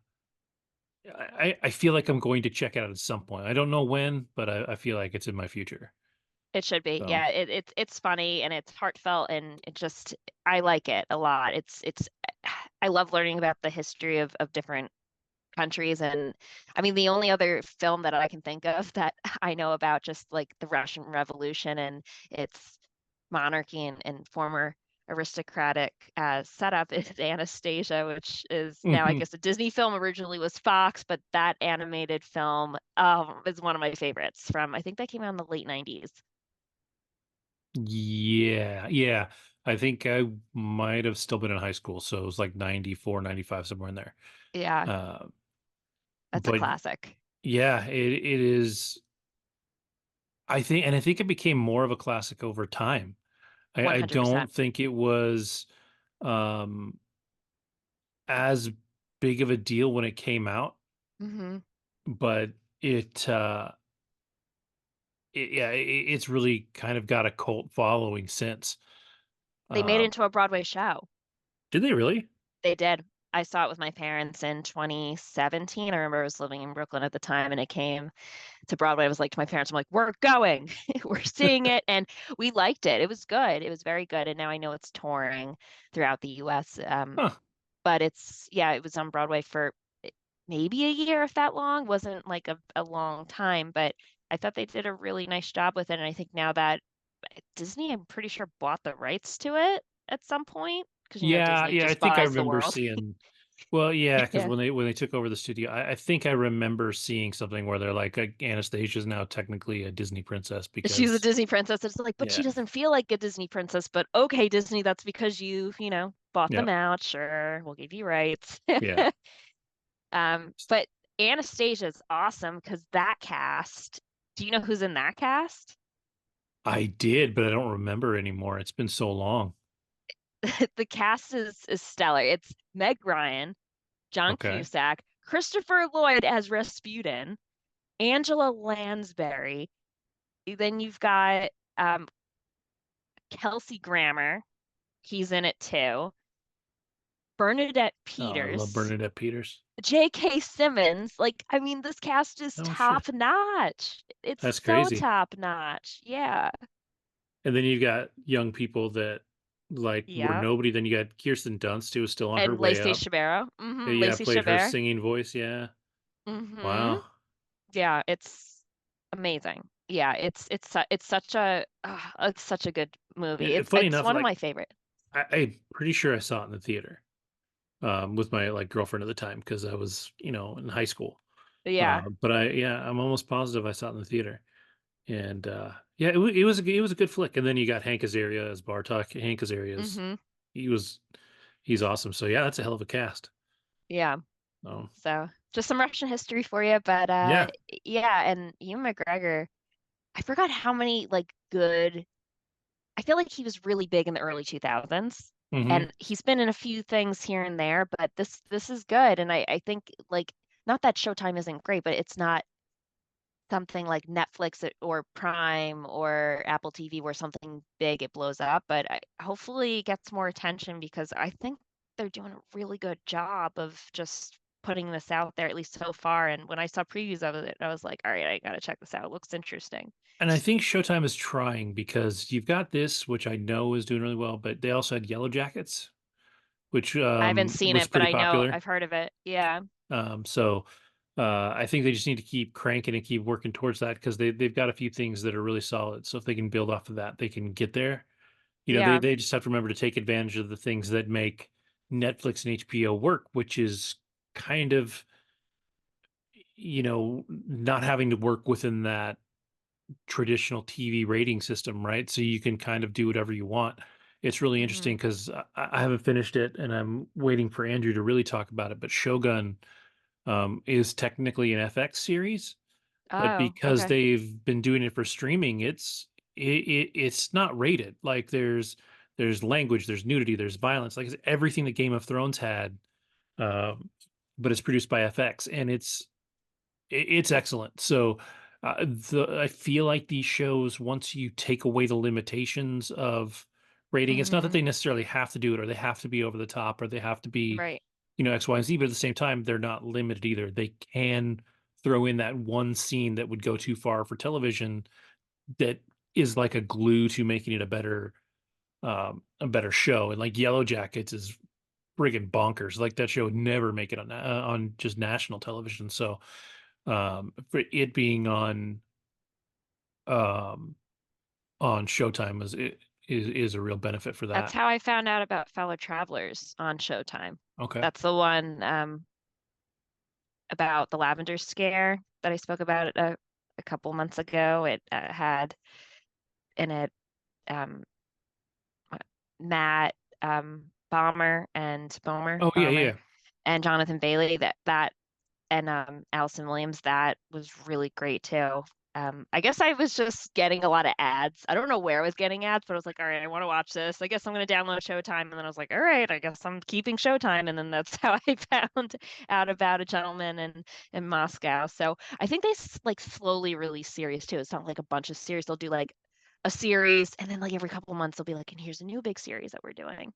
feel like I'm going to check it out at some point. I don't know when, but I feel like it's in my future. it should be. So Yeah, it's funny and it's heartfelt and it just I like it a lot. It's I love learning about the history of different countries. And I mean, the only other film that I can think of that I know about just like the Russian Revolution and its monarchy and former aristocratic setup is Anastasia, which is now, I mhm. guess, a Disney film. Originally was Fox, but that animated film is one of my favorites from, I think that came out in the late 90s. Yeah, yeah. I think I might have still been in high school, so it was like 94, 95, somewhere in there. Yeah, Uh, that's a but classic. yeah, it is. I think it became more of a classic over time. I 100%. don't think it was um as big of a deal when it came out, Hmm. but it yeah, it's really kind of got a cult following since. They made it Um, into a Broadway show. did they really? They did. I saw it with my parents in 2017. I remember I was living in Brooklyn at the time and it came to Broadway. I was like to my parents, I'm like, we're going, we're seeing it. And we liked it. It was good. It was very good. And now I know it's touring throughout the US. Huh. But yeah, it was on Broadway for maybe a year, if that long. Wasn't like a long time, but I thought they did a really nice job with it. And I think now that Disney, I'm pretty sure, bought the rights to it at some point because Yeah, Disney yeah, I just think I buys the remember world. seeing well, yeah, because Yeah. when they took over the studio, I think I remember seeing something where they're like Anastasia's now technically a Disney princess She's a because Disney princess. It's like, but she yeah, doesn't feel like a Disney princess. But okay, Disney, that's because you bought yeah, them out. Sure, we'll give you rights. yeah. But Anastasia's awesome because that cast. Do you know who's in that cast? I did, but I don't remember anymore. It's been so long. The cast is stellar. It's Meg Ryan, John Okay. Cusack, Christopher Lloyd as Rasputin, Angela Lansbury. Then you've got Kelsey Grammer. He's in it too. Bernadette Oh, I love Peters, Bernadette Peters. J.K. Simmons. Like, I mean, this cast is Oh shit. top notch. It's That's so crazy. top notch. Yeah. And then you've got young people that like were Yeah. nobody. Then you got Kirsten Dunst who was still on her And way Lacey up. Chabert. Yeah, Lacey played her Chabert. singing voice. Yeah. hmm Wow. Yeah, it's amazing. Yeah, it's such a good movie. Funny It's enough, one of like my favorite. I'm pretty sure I saw it in the theater with my like girlfriend at the time because I was in high school. Yeah. But I'm almost positive I saw it in the theater. And yeah, it was a good flick. And then you got Hank Azaria as Bartok. Hank Azaria is hmm he was he's awesome. So yeah, that's a hell of a cast. Yeah. Oh So just some Russian history for you, but yeah. yeah, and Ewan McGregor, I forgot how many like good. I feel like he was really big in the early 2000s, Hmm. and he's been in a few things here and there, but this is good, and I think like not that Showtime isn't great, but it's not something like Netflix or Prime or Apple TV where something big it blows up, but hopefully it gets more attention because I think they're doing a really good job of just putting this out there, at least so far. And when I saw previews of it, I was like, all right, I gotta check this out. It looks interesting. And I think Showtime is trying because you've got this, which I know is doing really well, but they also had Yellow Jackets, which I haven't seen was it, but pretty I know popular. I've heard of it. Yeah. So I think they just need to keep cranking and keep working towards that because they've got a few things that are really solid. So if they can build off of that, they can get there. Yeah. They just have to remember to take advantage of the things that make Netflix and HBO work, which is kind of, not having to work within that traditional TV rating system, right? So you can kind of do whatever you want. It's really Hmm. interesting because I haven't finished it and I'm waiting for Andrew to really talk about it. But Shogun is technically an FX series, but Oh, because okay. they've been doing it for streaming, it's not rated. Like there's language, there's nudity, there's violence, like it's everything that Game of Thrones had, um, but it's produced by FX and it's excellent. So I feel like these shows, once you take away the limitations of rating, it's not that Hmm. they necessarily have to do it or they have to be over the top or they have to be, Right. X, Y, and Z, but at the same time, they're not limited either. They can throw in that one scene that would go too far for television that is like a glue to making it a better show. And like Yellow Jackets is friggin' bonkers. Like that show would never make it on just national television. So for it being um on Showtime is a real benefit for That's that. how I found out about Fellow Travelers on Showtime. Okay. That's the one about the lavender scare that I spoke about a couple months ago. It had in it um, Matt Oh yeah, Bomber, yeah. and Jonathan Bailey. That and Allison Williams. That was really great too. I guess I was just getting a lot of ads. I don't know where I was getting ads, but I was like, all right, I want to watch this. I guess I'm going to download Showtime. And then I was like, all right, I guess I'm keeping Showtime. And then that's how I found out about a gentleman in Moscow. So I think they like slowly release series too. It's not like a bunch of series. They'll do like a series, and then like every couple of months they'll be like, and here's a new big series that we're doing.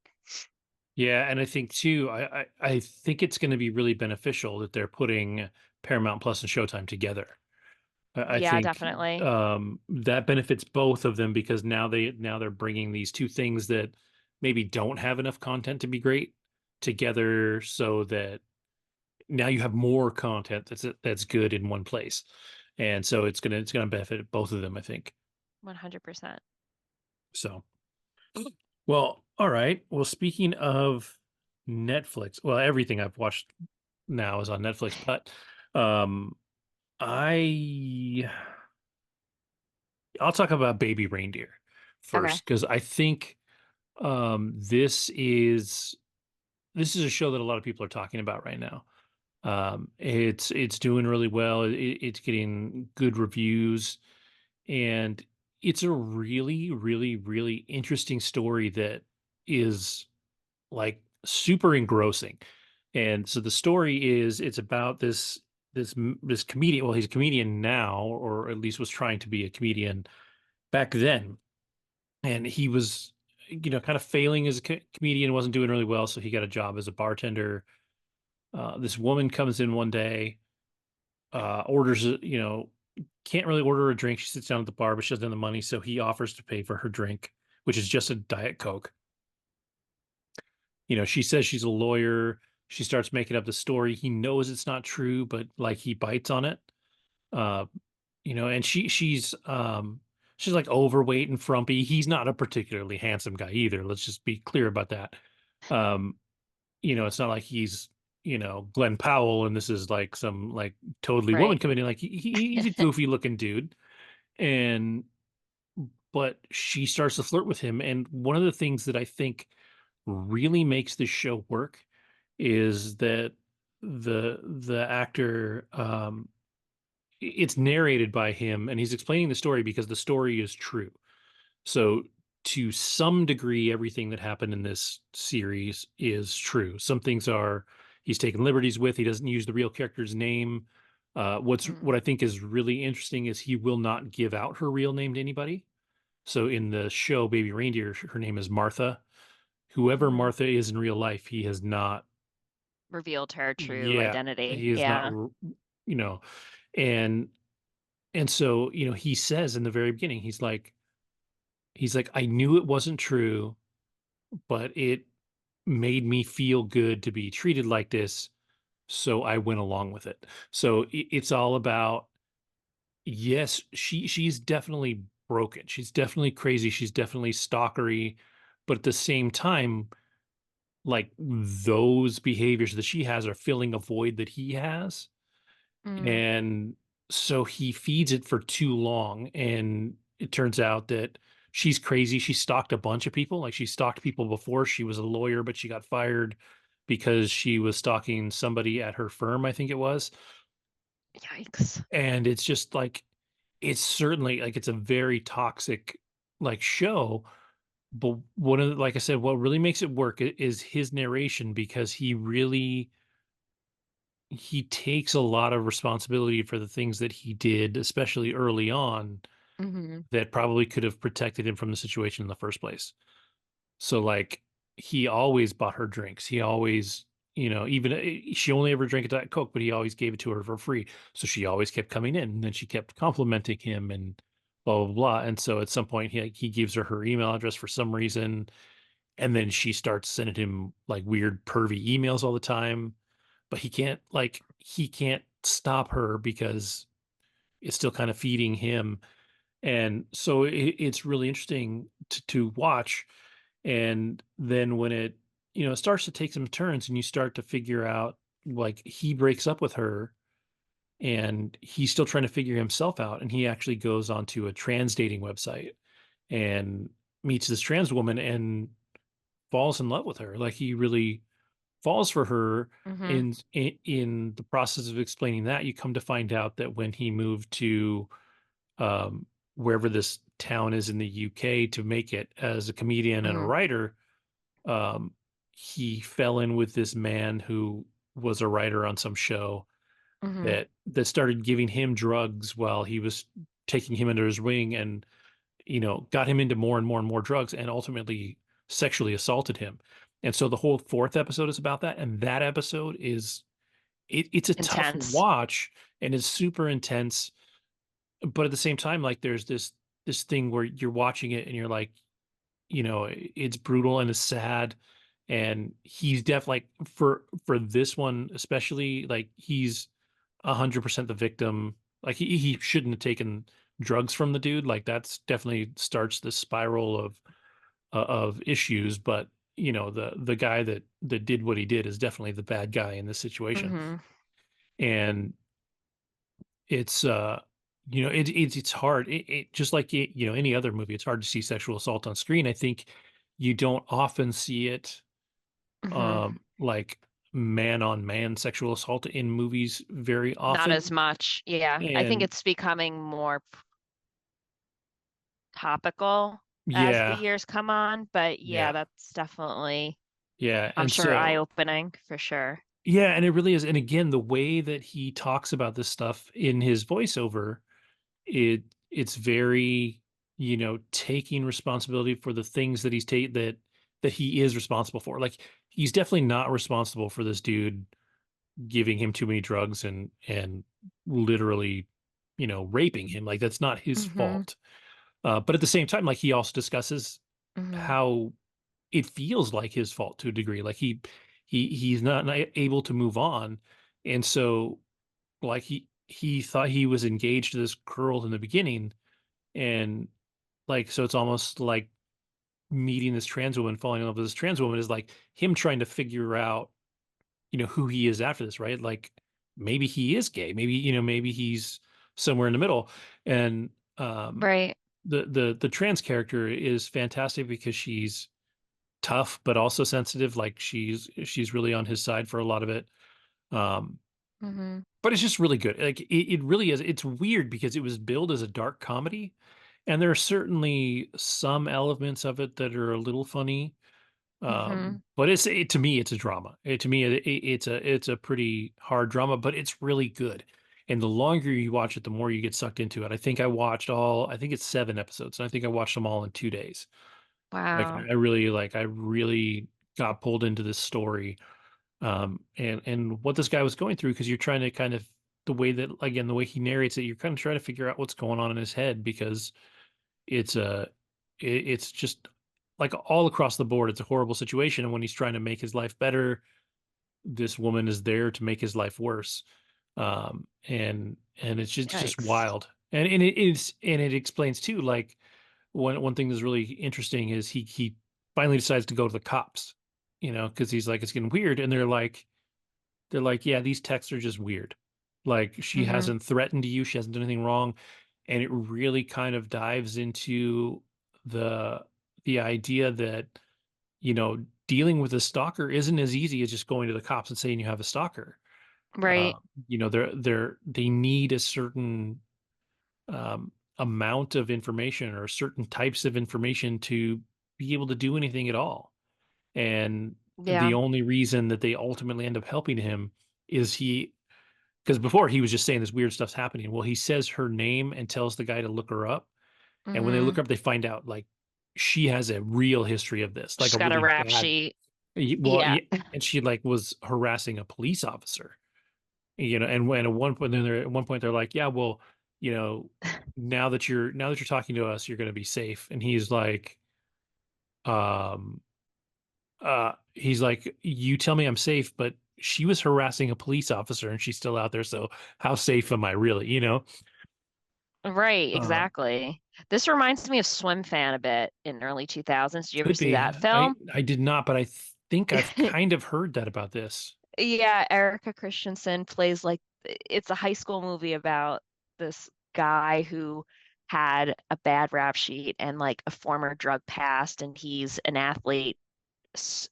Yeah, and I think too, I think it's going to be really beneficial that they're putting Paramount Plus and Showtime together. I Yeah, think definitely. that benefits both of them because now they're bringing these two things that maybe don't have enough content to be great together, so that now you have more content that's good in one place, and so it's gonna benefit both of them, I think. 100%. So, well, all right. Well, speaking of Netflix, well, everything I've watched now is on Netflix, but um, I I'll talk about Baby Reindeer Okay. first because I think this is a show that a lot of people are talking about right now. It's doing really well. It's getting good reviews, and it's a really, really, really interesting story that is like super engrossing. And so the story is it's about this comedian. Well, he's a comedian now, or at least was trying to be a comedian back then, and he was kind of failing as a comedian, wasn't doing really well, so he got a job as a bartender. This woman comes in one day, orders can't really order a drink. She sits down at the bar, but she doesn't have the money, so he offers to pay for her drink, which is just a Diet Coke. She says she's a lawyer. She starts making up the story. He knows it's not true, but like he bites on it. Uh, and she's like overweight and frumpy. He's not a particularly handsome guy either. Let's just be clear about that. Um, it's not like he's, Glenn Powell and this is like some like totally woman Right. coming in. Like he's a goofy looking dude. And but she starts to flirt with him. And one of the things that I think really makes this show work is that the actor it's narrated by him and he's explaining the story because the story is true. So to some degree, everything that happened in this series is true. Some things are he's taken liberties with. He doesn't use the real character's name. What Mm. I think is really interesting is he will not give out her real name to anybody. So in the show Baby Reindeer, her name is Martha. Whoever Hmm. Martha is in real life, he has not revealed her true Yeah, identity. he is not, Yeah. you know, and so, he says in the very beginning, he's like, I knew it wasn't true, but it made me feel good to be treated like this, so I went along with it. So it's all about, yes, she's definitely broken. She's definitely crazy. She's definitely stalkery, but at the same time, like those behaviors that she has are filling a void that he has. Mm. And so he feeds it for too long. And it turns out that she's crazy. She stalked a bunch of people. Like she stalked people before. She was a lawyer, but she got fired because she was stalking somebody at her firm, I think it was. Yikes. And it's just like, it's certainly like it's a very toxic like show. But one of the, like I said, what really makes it work is his narration, because he takes a lot of responsibility for the things that he did, especially early on, Hmm. that probably could have protected him from the situation in the first place. So, like, he always bought her drinks. He always, even she only ever drank a Diet Coke, but he always gave it to her for free. So she always kept coming in, and then she kept complimenting him and blah blah blah. And so at some point, he gives her email address for some reason, and then she starts sending him like weird pervy emails all the time, but he can't stop her because it's still kind of feeding him. And so it's really interesting to watch. And then when it starts to take some turns, and you start to figure out, like, he breaks up with her and he's still trying to figure himself out, and he actually goes onto a trans dating website and meets this trans woman and falls in love with her. Like, he really falls for her. Hmm. In the process of explaining that, you come to find out that when he moved to um, wherever this town is in the UK to make it as a comedian and a Hmm. writer, um, he fell in with this man who was a writer on some show Hmm. that started giving him drugs while he was taking him under his wing, and got him into more and more and more drugs, and ultimately sexually assaulted him. And so the whole fourth episode is about that. And that episode it's a tough Intense. watch, and it's super intense. But at the same time, like, there's this thing where you're watching it and you're like, it's brutal and it's sad. And he's definitely, like, for this one especially, like, he's 100% the victim. Like, he shouldn't have taken drugs from the dude. Like, that's definitely starts the spiral of issues. But the guy that did what he did is definitely the bad guy in this situation. Hmm. And it's it's hard. It just like any other movie, it's hard to see sexual assault on screen. I think you don't often see it, Hmm. like, man on man sexual assault in movies very Not as often. much. Yeah. I think And it's becoming more topical as the yeah, years come on, but yeah, yeah, that's definitely, yeah. I'm And sure, so, eye-opening for sure. yeah, and it really is. And again, the way that he talks about this stuff in his voiceover, it's very, taking responsibility for the things that that he is responsible for. Like, he's definitely not responsible for this dude giving him too many drugs and literally, raping him. Like, that's not his Hmm. fault. But at the same time, like, he also discusses Hmm. how it feels like his fault to a degree. Like, he's not able to move on. And so, like, he thought he was engaged to this girl in the beginning, and, like, so it's almost like meeting this trans woman, falling in love with this trans woman is like him trying to figure out, who he is after this, right? Like, maybe he is gay, maybe he's somewhere in the middle. And Right. the trans character is fantastic because she's tough but also sensitive. Like, she's really on his side for a lot of it. Um, Hmm. but it's just really good. Like, it really is. It's weird because it was billed as a dark comedy, and there are certainly some elements of it that are a little funny. Hmm. But to me, it's a drama. To me, it's a pretty hard drama, but it's really good. And the longer you watch it, the more you get sucked into it. I think it's 7 episodes, and I think I watched them all in 2 days. Like, Wow. I really got pulled into this story. And what this guy was going through, because you're trying to kind of, the way that, again, the way he narrates it, you're kind of trying to figure out what's going on in his head, because it's it's just like all across the board, it's a horrible situation. And when he's trying to make his life better, this woman is there to make his life worse. And it's just Yikes. wild. And it explains too, like, one thing that's really interesting is he finally decides to go to the cops, because he's like, it's getting weird. And they're like, yeah, these texts are just weird. Like, she Hmm. hasn't threatened you, she hasn't done anything wrong. And it really kind of dives into the the idea that, dealing with a stalker isn't as easy as just going to the cops and saying you have a stalker. Uh, Right. they need a certain amount of information, or certain types of information, to be able to do anything at all. And Yeah. the only reason that they ultimately end up helping him is because before he was just saying this weird stuff's happening. Well, he says her name and tells the guy to look her up. And when they look Hmm. her up, they find out, like, she has a real history of this, like She's a got a really rap bad. sheet. Well, Yeah. yeah, and she, like, was harassing a police officer. And when at one point, they're like, yeah, well, you know, now that you're talking to us, you're going to be safe. And um, he's like, you tell me I'm safe, but she was harassing a police officer and she's still out there. So how safe am I really? Right, Um, exactly. This reminds me of Swim Fan a bit in early 2000s. Did you ever could see be. that I film? I did not, but I think I've kind of heard that about this. Yeah, Erica Christensen plays like it's a high school movie about this guy who had a bad rap sheet and like a former drug past, and he's an athlete,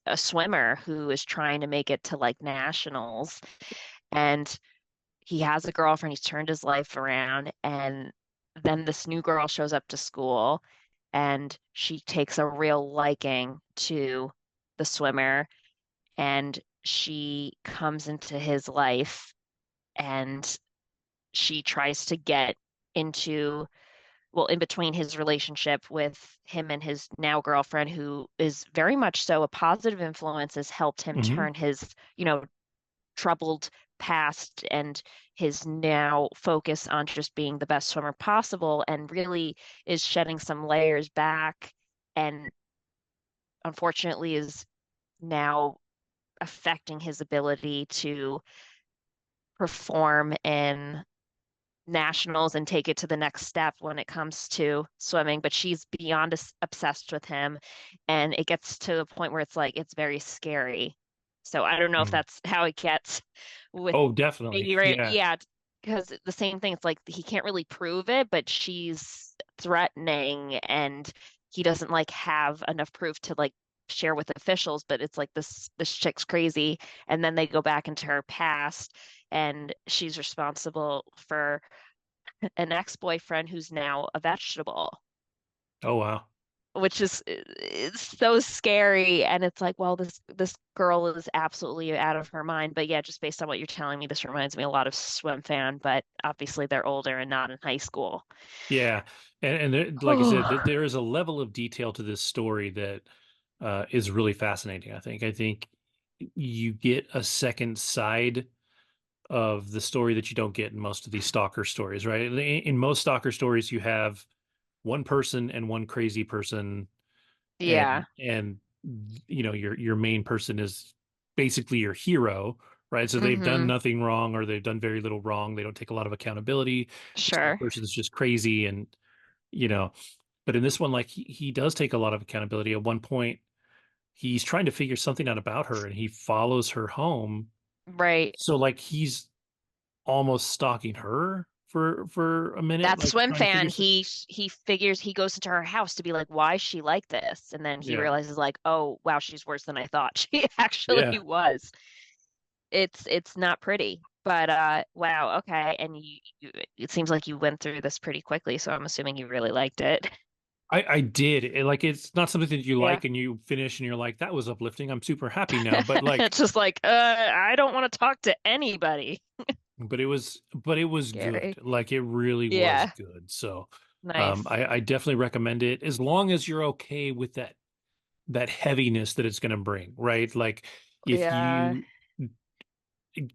a swimmer who is trying to make it to like nationals. And he has a girlfriend, he's turned his life around, and then this new girl shows up to school and she takes a real liking to the swimmer, and she comes into his life, and she tries to get into, well, in between his relationship with him and his now girlfriend, who is very much so a positive influence, has helped him Hmm. turn his, troubled past and his now focus on just being the best swimmer possible, and really is shedding some layers back, and unfortunately is now affecting his ability to perform in nationals and take it to the next step when it comes to swimming. But she's beyond obsessed with him, and it gets to the point where it's like it's very scary. So I don't know if that's how it gets with Oh, definitely. Baby Ray. Yeah. Yeah, because the same thing. It's like he can't really prove it, but she's threatening, and he doesn't like have enough proof to like share with officials. But it's like this chick's crazy, and then they go back into her past, and she's responsible for an ex-boyfriend who's now a vegetable, Oh, wow. which is it's so scary. And it's like, well, this girl is absolutely out of her mind. But yeah, just based on what you're telling me, this reminds me a lot of Swim Fan, but obviously they're older and not in high school. Yeah. And like I said, there is a level of detail to this story that is really fascinating. I think you get a second side of the story that you don't get in most of these stalker stories, right? In most stalker stories, you have one person and one crazy person, Yeah. and your main person is basically your hero, right? So they've done Mm-hmm. nothing wrong, or they've done very little wrong. They don't take a lot of accountability. This other Sure. person is just crazy, and you know. But in this one, like, he does take a lot of accountability. At one point, he's trying to figure something out about her, and he follows her home. Right. So, like, he's almost stalking her for a minute, That like, Swim trying to figure Fan, stuff. he figures he goes into her house to be like, why is she like this? And then he Yeah, realizes like, oh wow, she's worse than I thought she actually yeah. was. It's not pretty. But wow, okay. And it seems like you went through this pretty quickly, so I'm assuming you really liked it. I did. Like, it's not something that you Yeah. like and you finish and you're like, that was uplifting. I'm super happy now. But like, It's just like, I don't want to talk to anybody. but it was good. Scary. Like, it really was Yeah. good. So Nice. I definitely recommend it, as long as you're okay with that heaviness that it's going to bring, right? Like, if Yeah. you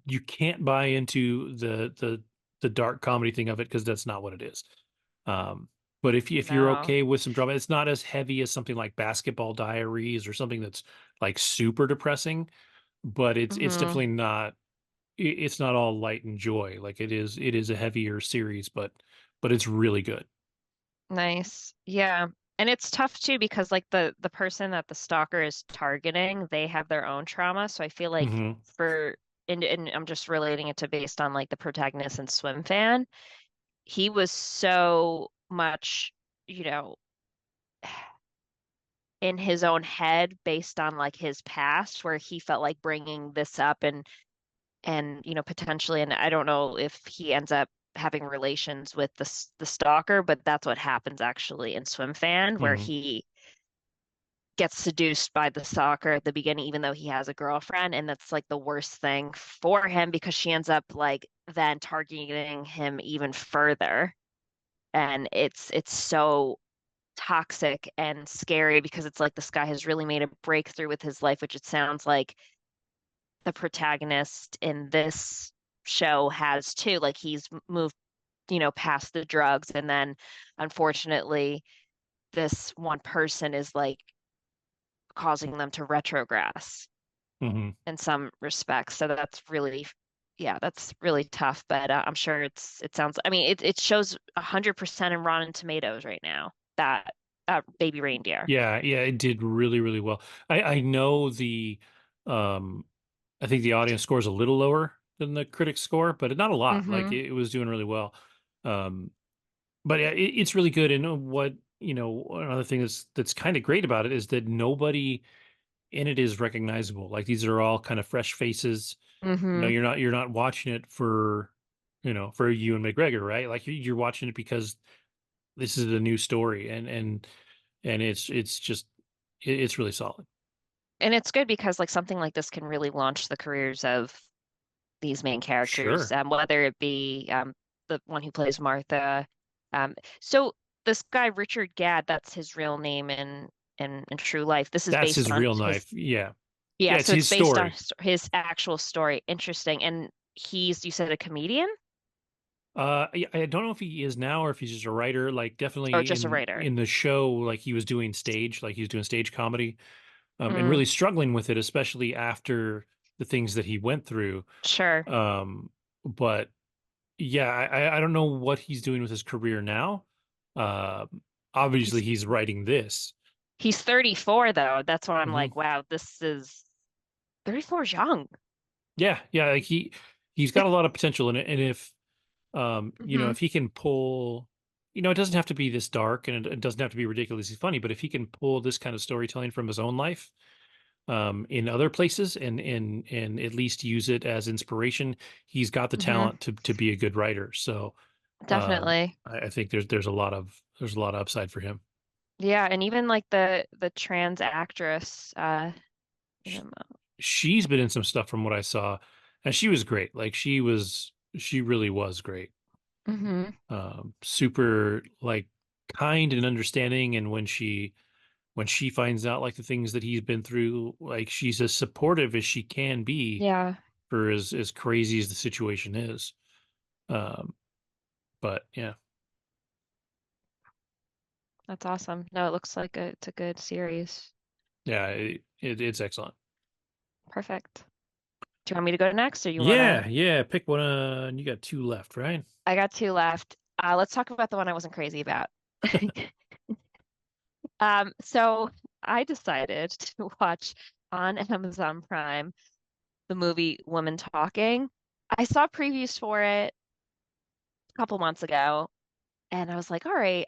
you can't buy into the dark comedy thing of it because that's not what it is. Um, but if you're No. okay with some drama, it's not as heavy as something like Basketball Diaries or something that's like super depressing. But it's Hmm. definitely not. It's not all light and joy. Like it is a heavier series, but it's really good. Nice. Yeah. And it's tough too because like the person that the stalker is targeting, they have their own trauma. So I feel like Hmm. for and I'm just relating it to based on like the protagonist and Swim Fan, he was so much, you know, in his own head based on like his past where he felt like bringing this up and potentially, and I don't know if he ends up having relations with the stalker, but that's what happens actually in Swim Fan, where Hmm. he gets seduced by the stalker at the beginning, even though he has a girlfriend, and that's like the worst thing for him because she ends up like then targeting him even further, and it's so toxic and scary because it's like this guy has really made a breakthrough with his life, which it sounds like the protagonist in this show has too. Like he's moved, past the drugs, and then unfortunately, this one person is like causing them to retrogress Hmm. in some respects. So that's really, yeah, that's really tough. But I'm sure it sounds. I mean, it shows 100% in Rotten Tomatoes right now. That Baby Reindeer. Yeah, yeah, it did really, really well. I know um I think the audience score is a little lower than the critic score, but not a lot. Like Mm-hmm. it was doing really well. Um, but yeah, it's really good. And what, another thing that's kind of great about it is that nobody in it is recognizable. Like these are all kind of fresh faces. Mm-hmm. You're not watching it for Ewan McGregor, right? Like you're watching it because this is a new story, and it's just it's really solid. And it's good because like something like this can really launch the careers of these main characters, Sure. whether it be the one who plays Martha. So this guy Richard Gadd, that's his real name in true life. This is That's based his on real his, knife. Yeah. yeah. Yeah, it's So it's his based on story. his actual story. Interesting. And you said a comedian I don't know if he is now or if he's just a writer. Like or definitely just a in writer? in the show, like he was doing stage, like he was doing stage comedy, and Mm, really struggling with it, especially after the things that he went through. sure. Um, but yeah, I don't know what he's doing with his career now. Obviously He's he's writing this. he's 34 though. That's why I'm Hmm. like, wow, this is 34 is young. Yeah, yeah, like he's got a lot of potential in it, and if Hmm. if he can pull, it doesn't have to be this dark and it doesn't have to be ridiculously funny, but if he can pull this kind of storytelling from his own life, in other places and at least use it as inspiration, he's got the Hmm. talent to be a good writer. So, Definitely. I think there's a lot of upside for him. Yeah, and even like the trans actress, Sh- um, She's been in some stuff from what I saw, and she was great. Like she really was great. mhm. Super like kind and understanding, and when she finds out like the things that he's been through, like she's as supportive as she can be Yeah, for as crazy as the situation is. Um, but yeah, that's awesome. No, it looks like it's a good series. yeah, it's excellent. Perfect. Do you want me to go next, or you Yeah, wanna? yeah. Pick one. You got two left, right? I got two left. Let's talk about the one I wasn't crazy about. So I decided to watch on Amazon Prime the movie Women Talking. I saw previews for it a couple months ago, and I was like, all right.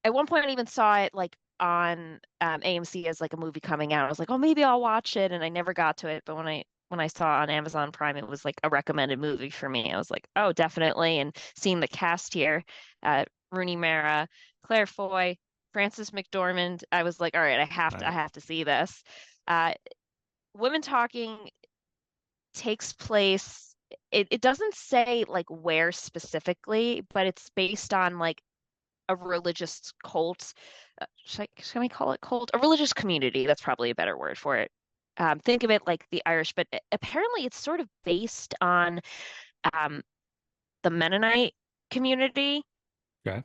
At one point, I even saw it like on AMC as like a movie coming out. I was like, oh, maybe I'll watch it, and I never got to it. But when I saw on Amazon Prime, it was like a recommended movie for me. I was like, oh, definitely. And seeing the cast here, Rooney Mara, Claire Foy, Frances McDormand, I was like, all right, I Right. have to see this. Uh, Women Talking takes place. It doesn't say like where specifically, but it's based on like a religious cult. Can we call it cult? A religious community. That's probably a better word for it. Think of it like the Irish, but apparently it's sort of based on um, the Mennonite community Okay.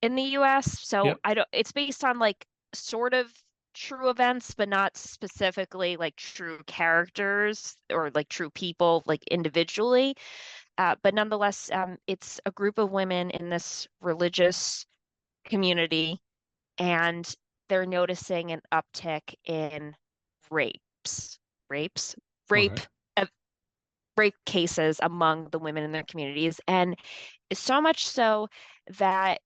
in the US. So Yep. I don't, it's based on like sort of true events, but not specifically like true characters or like true people, like individually. But nonetheless, it's a group of women in this religious community, and they're noticing an uptick in rapes, rapes, rape, Okay. uh, rape cases among the women in their communities. And so much so that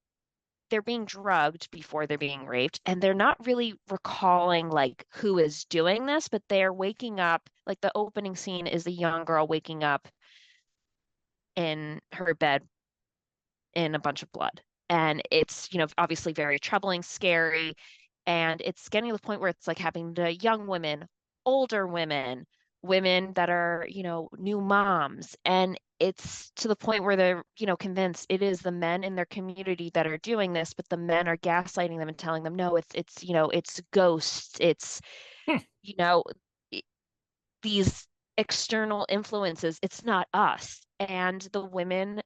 they're being drugged before they're being raped, and they're not really recalling like who is doing this, but they're waking up. Like the opening scene is a young girl waking up in her bed in a bunch of blood. And it's, obviously very troubling, scary, and it's getting to the point where it's like having to young women, older women, women that are, new moms, and it's to the point where they're, convinced it is the men in their community that are doing this, but the men are gaslighting them and telling them, no, it's ghosts, it's, Hmm. you know, i- these external influences, it's not us. And the women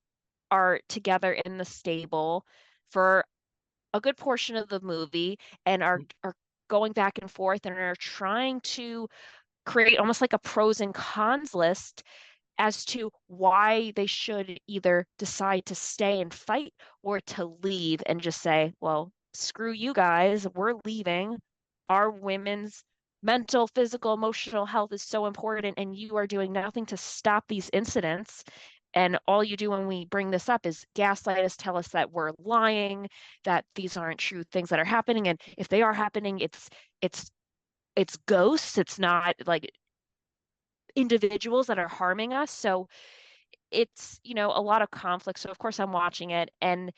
are together in the stable for a good portion of the movie and are going back and forth and are trying to create almost like a pros and cons list as to why they should either decide to stay and fight or to leave and just say, well, screw you guys, we're leaving. Our women's mental, physical, emotional health is so important, and you are doing nothing to stop these incidents. And all you do when we bring this up is gaslight us, tell us that we're lying, that these aren't true things that are happening. And if they are happening, it's it's ghosts. It's not like individuals that are harming us. So it's, a lot of conflict. So of course I'm watching it, and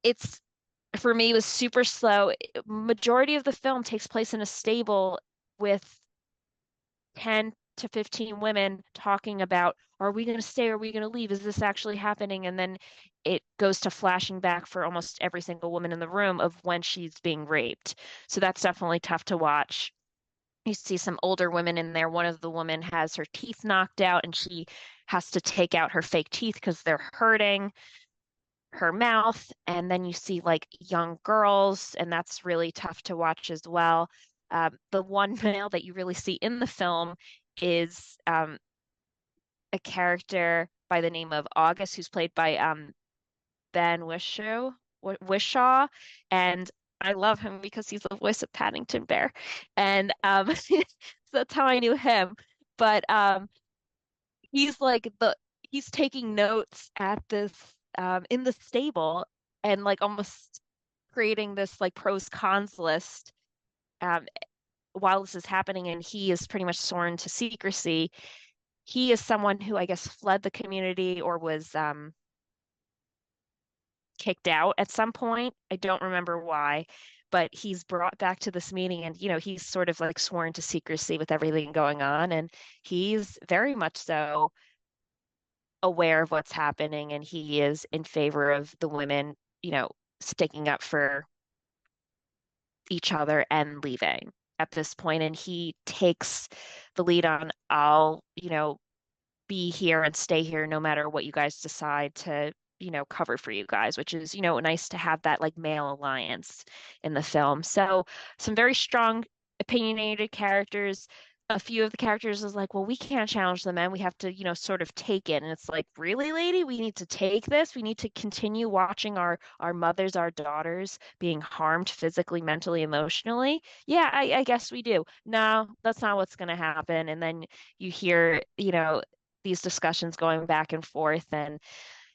it's for me it was super slow. Majority of the film takes place in a stable with 10 to 15 women talking about, are we going to stay? Are we going to leave? Is this actually happening? And then it goes to flashing back for almost every single woman in the room of when she's being raped. So that's definitely tough to watch. You see some older women in there. One of the women has her teeth knocked out and she has to take out her fake teeth because they're hurting her mouth. And then you see like young girls, and that's really tough to watch as well. The one male that you really see in the film is a character by the name of August, who's played by Ben Wishaw, and I love him because he's the voice of Paddington Bear, and so that's how I knew him. But he's like he's taking notes at this in the stable and like almost creating this like pros cons list um, while this is happening, and he is pretty much sworn to secrecy. He is someone who I guess fled the community or was kicked out at some point. I don't remember why, but he's brought back to this meeting, and he's sort of like sworn to secrecy with everything going on, and he's very much so aware of what's happening, and he is in favor of the women, sticking up for each other and leaving at this point. And he takes the lead on, I'll, be here and stay here no matter what you guys decide to, cover for you guys, which is, nice to have that like male alliance in the film. So some very strong, opinionated characters. A few of the characters is like, well, we can't challenge the men. We have to, sort of take it. And it's like, really, lady, we need to take this. We need to continue watching our mothers, our daughters being harmed physically, mentally, emotionally. Yeah, I guess we do. No, that's not what's going to happen. And then you hear, these discussions going back and forth, and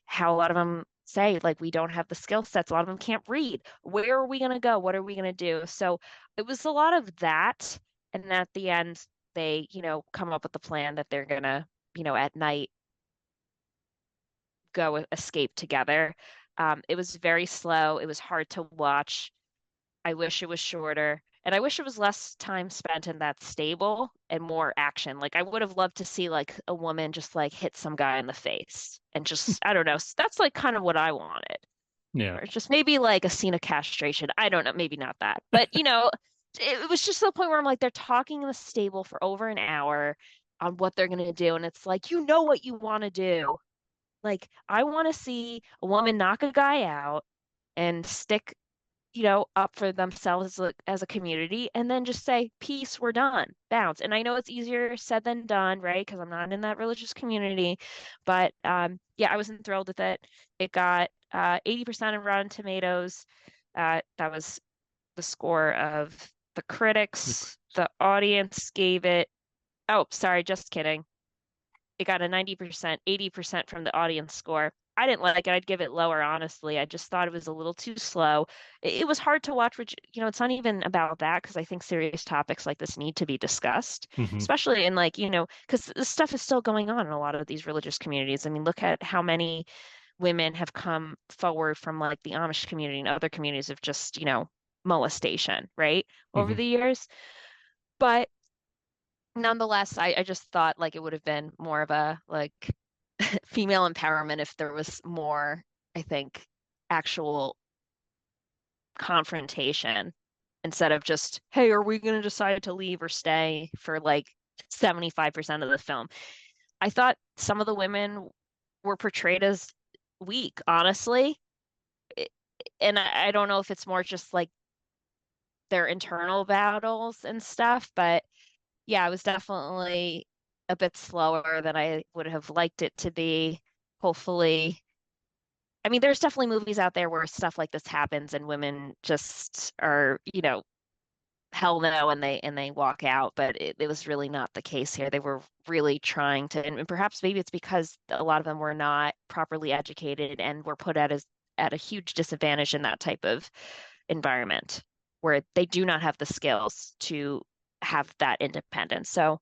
how a lot of them say like we don't have the skill sets, a lot of them can't read, where are we going to go, what are we going to do? So it was a lot of that, and at the end they come up with the plan that they're going to at night go escape together. It was very slow, it was hard to watch. I wish it was shorter. And I wish it was less time spent in that stable and more action. Like I would have loved to see like a woman just like hit some guy in the face and just, I don't know. That's like kind of what I wanted. Yeah. Or just maybe like a scene of castration. I don't know, maybe not that. But it was just to the point where I'm like, they're talking in the stable for over an hour on what they're gonna do, and it's like, you know what you want to do. Like, I want to see a woman knock a guy out and stick, up for themselves as a community, and then just say, peace, we're done, bounce. And I know it's easier said than done, right? Because I'm not in that religious community. But yeah, I wasn't thrilled with it. It got 80% of Rotten Tomatoes. That was the score of the critics. The audience gave it, oh, sorry, just kidding. It got a 90%, 80% from the audience score. I didn't like it. I'd give it lower, honestly. I just thought it was a little too slow. It was hard to watch, which, it's not even about that, because I think serious topics like this need to be discussed, especially in, like, because this stuff is still going on in a lot of these religious communities. I mean, look at how many women have come forward from, like, the Amish community and other communities of just, molestation, right, over the years. But nonetheless, I just thought, like, it would have been more of a, like, female empowerment if there was more, I think, actual confrontation instead of just, hey, are we going to decide to leave or stay for, like, 75% of the film. I thought some of the women were portrayed as weak, honestly. And I don't know if it's more just like their internal battles and stuff, but yeah, it was definitely a bit slower than I would have liked it to be. Hopefully, I mean, there's definitely movies out there where stuff like this happens and women just are, hell no, and they walk out, but it was really not the case here. They were really trying to, and perhaps maybe it's because a lot of them were not properly educated and were put at a huge disadvantage in that type of environment where they do not have the skills to have that independence. So,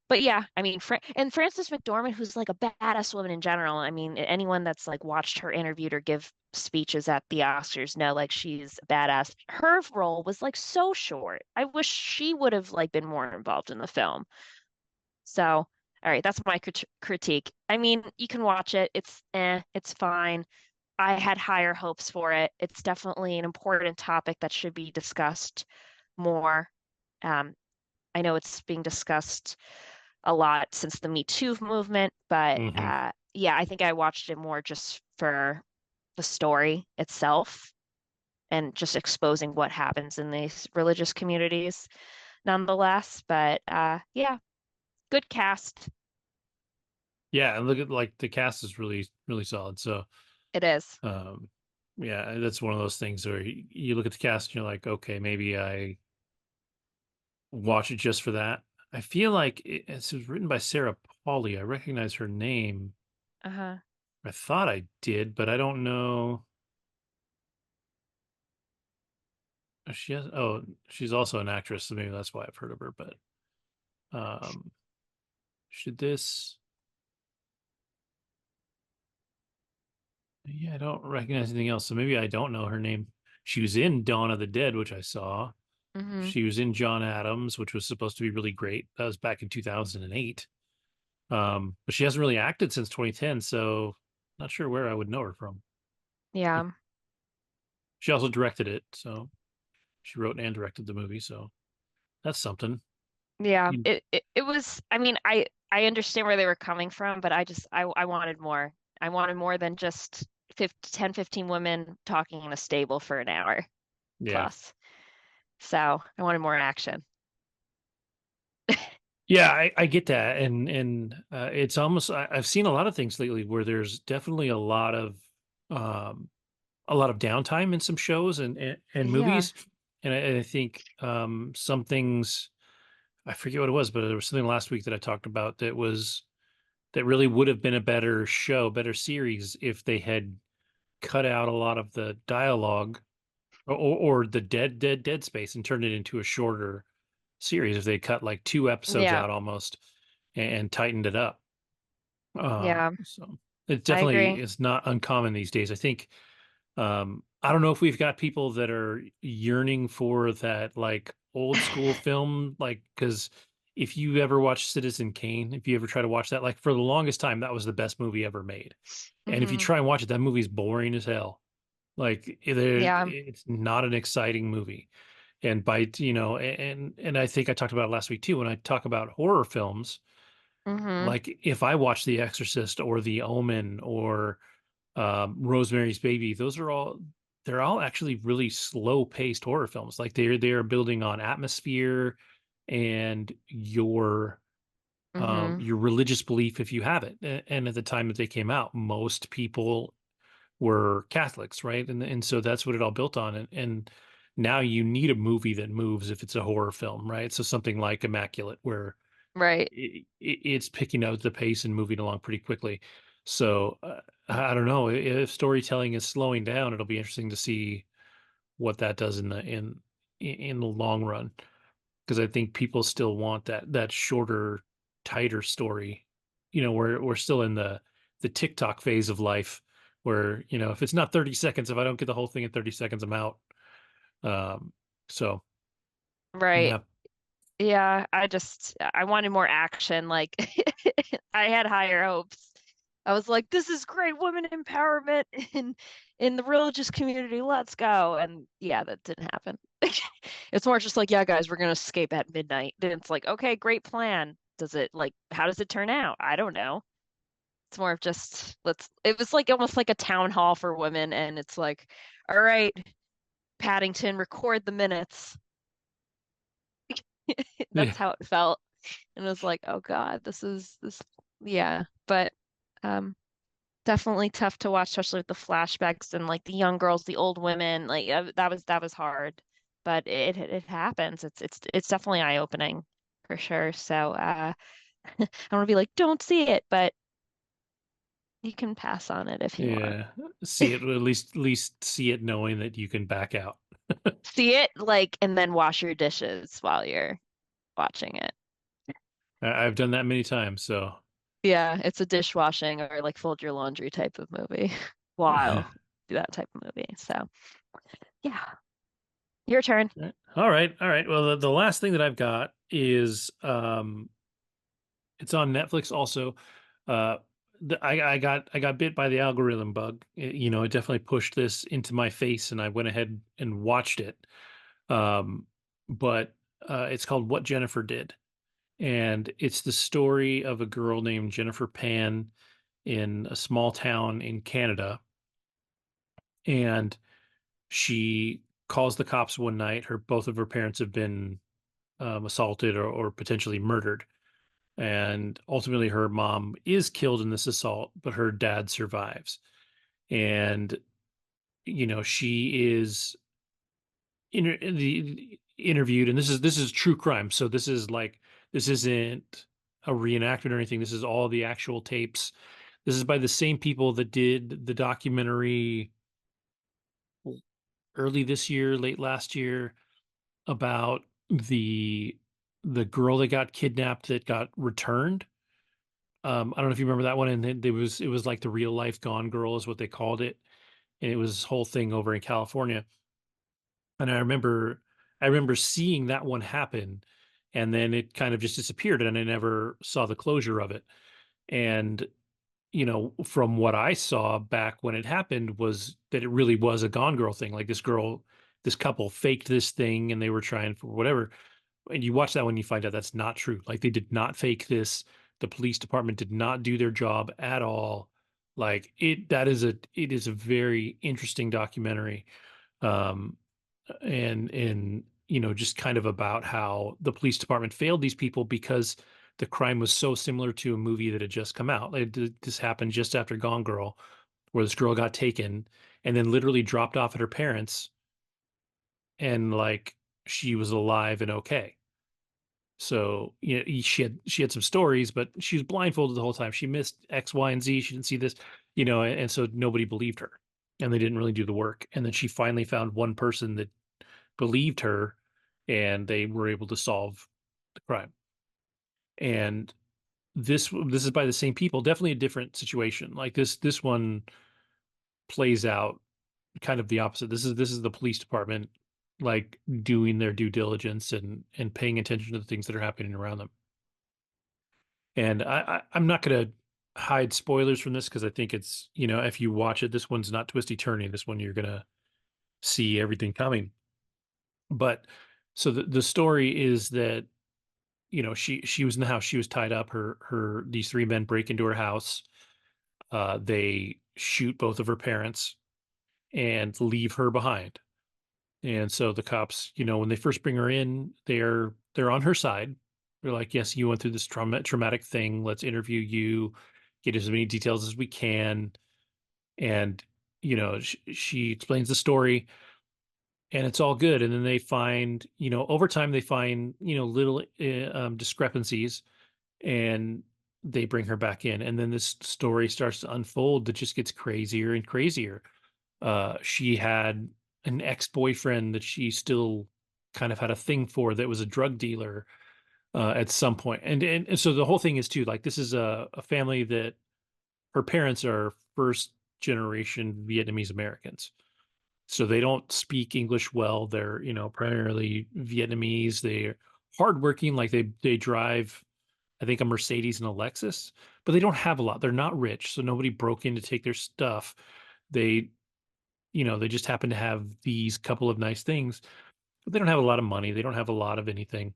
but yeah, I mean, and Frances McDormand, who's like a badass woman in general. I mean, anyone that's like watched her interviewed or give speeches at the Oscars know, like, she's a badass. Her role was like so short. I wish she would have, like, been more involved in the film. So, all right, that's my critique. I mean, you can watch it. It's fine. I had higher hopes for it. It's definitely an important topic that should be discussed more. I know it's being discussed a lot since the Me Too movement, but yeah, I think I watched it more just for the story itself and just exposing what happens in these religious communities nonetheless. But yeah, good cast. Yeah, and look at, like, the cast is really, really solid. So It is. yeah, that's one of those things where you look at the cast and you're like, okay, maybe I watch it just for that. I feel like it was written by Sarah Pauli. I recognize her name. Uh-huh. I thought I did, but I don't know. She's also an actress, so maybe that's why I've heard of her. But should this? Yeah, I don't recognize anything else, so maybe I don't know her name. She was in Dawn of the Dead, which I saw. She was in John Adams, which was supposed to be really great. That was back in 2008. But she hasn't really acted since 2010, so not sure where I would know her from. Yeah. She also directed it, so she wrote and directed the movie, so that's something. Yeah. It was, I mean, I understand where they were coming from, but I wanted more. I wanted more than just 10, 15 women talking in a stable for an hour plus. So I wanted more action. Yeah, I get that, and it's almost, I've seen a lot of things lately where there's definitely a lot of downtime in some shows and movies, and I think some things, I forget what it was, but there was something last week that I talked about that really would have been a better show, better series if they had cut out a lot of the dialogue or the dead space and turned it into a shorter series. If they cut like 2 episodes out almost and tightened it up. So it definitely is not uncommon these days. I think, I don't know if we've got people that are yearning for that, like, old school film, like, because if you ever watch Citizen Kane, if you ever try to watch that, like, for the longest time, that was the best movie ever made. And if you try and watch it, that movie's boring as hell. Like, it's not an exciting movie. And by, and I think I talked about it last week too, when I talk about horror films, Mm-hmm. like if I watch The Exorcist or The Omen or Rosemary's Baby, they're all actually really slow paced horror films. Like they're building on atmosphere and Mm-hmm. your religious belief if you have it. And at the time that they came out, most people were Catholics, right? And so that's what it all built on. And now you need a movie that moves if it's a horror film, right? So something like Immaculate, where Right. it's picking up the pace and moving along pretty quickly. So I don't know if storytelling is slowing down. It'll be interesting to see what that does in the long run, because I think people still want that shorter, tighter story. We're still in the TikTok phase of life, where if it's not 30 seconds, if I don't get the whole thing in 30 seconds, I'm out. Um, so Right. yeah, Yeah, I wanted more action. Like I had higher hopes. I was like, this is great women empowerment in the religious community. Let's go. And yeah, that didn't happen. It's more just like, yeah, guys, we're gonna escape at midnight. Then it's like, okay, great plan. How does it turn out? I don't know. It's more of just it was like almost like a town hall for women, and it's like, all right, Paddington, record the minutes. yeah, That's how it felt. And it was like, oh God, this yeah. But um definitely tough to watch, especially with the flashbacks and like the young girls, the old women. Like that was hard. But it happens. It's definitely eye-opening for sure. So I don't want to be like, don't see it, but you can pass on it if you want. yeah. See it, at least see it, knowing that you can back out. See it like and then wash your dishes while you're watching it. I've done that many times, so. Yeah, it's a dishwashing or like fold your laundry type of movie. While do that type of movie. So yeah, your turn. All right, all right. Well, the last thing that I've got is it's on Netflix also. Uh, I got bit by the algorithm bug. It definitely pushed this into my face, and I went ahead and watched it. Um, but it's called What Jennifer Did, and it's the story of a girl named Jennifer Pan in a small town in Canada, and she calls the cops one night. Both of her parents have been assaulted or potentially murdered. And ultimately, her mom is killed in this assault, but her dad survives. And, she is interviewed, and this is true crime. So this isn't a reenactment or anything. This is all the actual tapes. This is by the same people that did the documentary early this year, late last year, about the the girl that got kidnapped that got returned. I don't know if you remember that one, and it was like the real life Gone Girl is what they called it, and it was this whole thing over in California. And I remember seeing that one happen, and then it kind of just disappeared, and I never saw the closure of it. And from what I saw back when it happened was that it really was a Gone Girl thing. Like this couple faked this thing, and they were trying for whatever. And you watch that one, you find out that's not true. Like they did not fake this. The police department did not do their job at all. Like it is a very interesting documentary. Um, and just kind of about how the police department failed these people because the crime was so similar to a movie that had just come out. This happened just after Gone Girl, where this girl got taken and then literally dropped off at her parents, and like she was alive and okay. So she had some stories, but she was blindfolded the whole time. She missed X, Y, and Z. She didn't see this, and so nobody believed her, and they didn't really do the work. And then she finally found one person that believed her, and they were able to solve the crime. And this is by the same people, definitely a different situation. Like this one plays out kind of the opposite. This is the police department like doing their due diligence and paying attention to the things that are happening around them. And I'm not going to hide spoilers from this because I think it's, if you watch it, this one's not twisty turny. This one you're going to see everything coming. But So the story is that, she was in the house, she was tied up. These three men break into her house. They shoot both of her parents and leave her behind. And so the cops, when they first bring her in, they're on her side. They're like, "Yes, you went through this traumatic thing. Let's interview you, get as many details as we can." And she explains the story, and it's all good. And then they find, over time, they find little discrepancies, and they bring her back in. And then this story starts to unfold that just gets crazier and crazier. She had an ex-boyfriend that she still kind of had a thing for, that was a drug dealer at some point. And so the whole thing is too, like, this is a family that her parents are first generation Vietnamese Americans. So they don't speak English well. They're, primarily Vietnamese. They're hardworking, like they drive, I think, a Mercedes and a Lexus, but they don't have a lot. They're not rich, so nobody broke in to take their stuff. They they just happen to have these couple of nice things, but they don't have a lot of money. They don't have a lot of anything.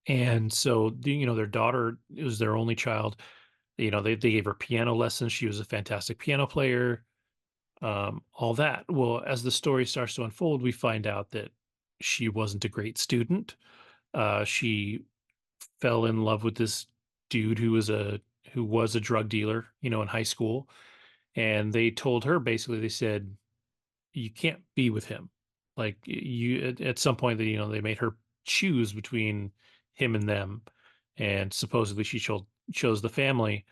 And so, their daughter, it was their only child. They gave her piano lessons. She was a fantastic piano player, all that. Well, as the story starts to unfold, we find out that she wasn't a great student. She fell in love with this dude who was a drug dealer, in high school. And they told her, basically, they said, you can't be with him. Like, you at some point, that they made her choose between him and them, and supposedly she chose the family.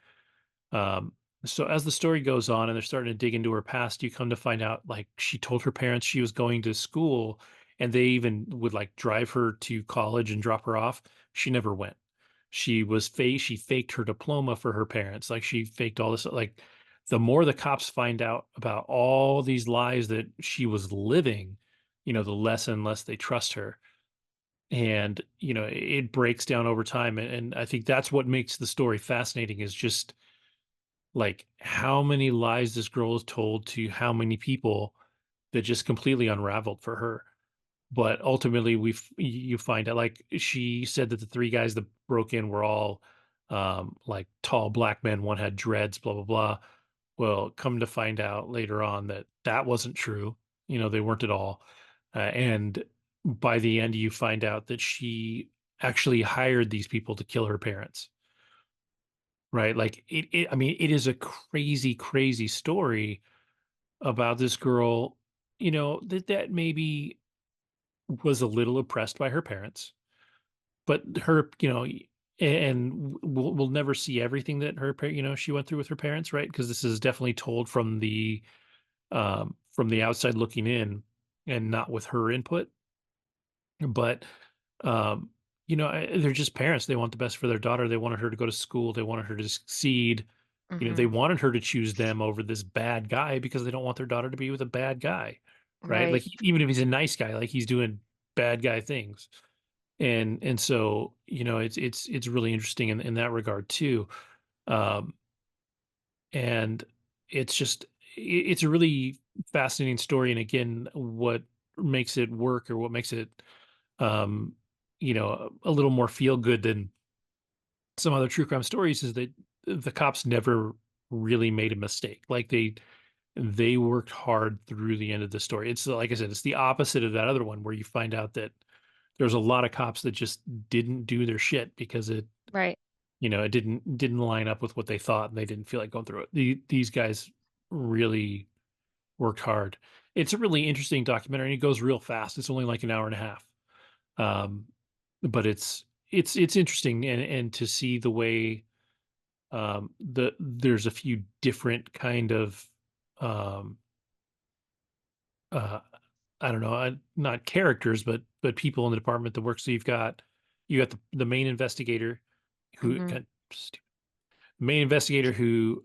Um, so as the story goes on and they're starting to dig into her past, you come to find out, like, she told her parents she was going to school, and they even would, like, drive her to college and drop her off. She never went. She faked her diploma for her parents. Like, she faked all this. Like, the more the cops find out about all these lies that she was living, the less and less they trust her. And, it breaks down over time. And I think that's what makes the story fascinating, is just, like, how many lies this girl has told to how many people that just completely unraveled for her. But ultimately, you find out, like, she said that the three guys that broke in were all, like, tall black men. One had dreads, blah blah blah. Well, come to find out later on that that wasn't true. They weren't at all. And by the end, you find out that she actually hired these people to kill her parents. Right? Like, I mean, it is a crazy, crazy story about this girl, that maybe was a little oppressed by her parents, but her, and we'll never see everything that she went through with her parents, right? Because this is definitely told from the outside looking in, and not with her input. But they're just parents. They want the best for their daughter. They wanted her to go to school. They wanted her to succeed. They Hmm. wanted her to choose them over this bad guy, because they don't want their daughter to be with a bad guy, right? Right. Like, even if he's a nice guy, like, he's doing bad guy things. And so, it's really interesting in that regard too. Um, and it's just, it's a really fascinating story. And again, what makes it work, or what makes it, um, a little more feel good than some other true crime stories, is that the cops never really made a mistake. Like, they worked hard through the end of the story. It's, like I said, it's the opposite of that other one, where you find out that there's a lot of cops that just didn't do their shit, because Right. it didn't line up with what they thought, and they didn't feel like going through it. These guys really worked hard. It's a really interesting documentary, and it goes real fast. It's only like an hour and a half. Um, but it's interesting, and to see the way, there's a few different kind of, um uh I don't know, not characters, but people in the department that work. So you got the main investigator, who Hmm. main investigator who,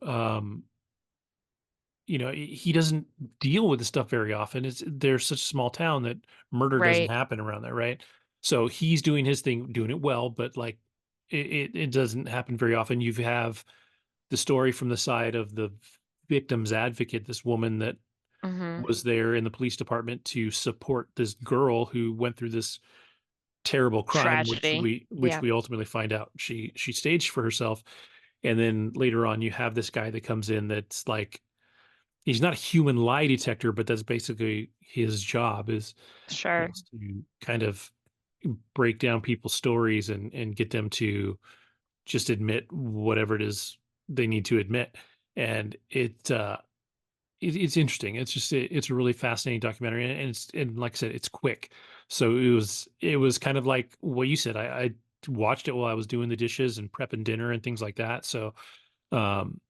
he doesn't deal with this stuff very often. There's such a small town that murder doesn't Right. happen around there, right? So he's doing his thing, doing it well, but, like, it doesn't happen very often. You have the story from the side of the victim's advocate, this woman that was there in the police department to support this girl who went through this terrible crime, Tragedy. which Yeah. we ultimately find out she staged for herself. And then later on, you have this guy that comes in that's like, he's not a human lie detector, but that's basically his job Sure. is to kind of break down people's stories and get them to just admit whatever it is they need to admit. And it's interesting. It's just it's a really fascinating documentary, and it's, and like I said, it's quick. So it was kind of like what you said. I watched it while I was doing the dishes and prepping dinner and things like that. So um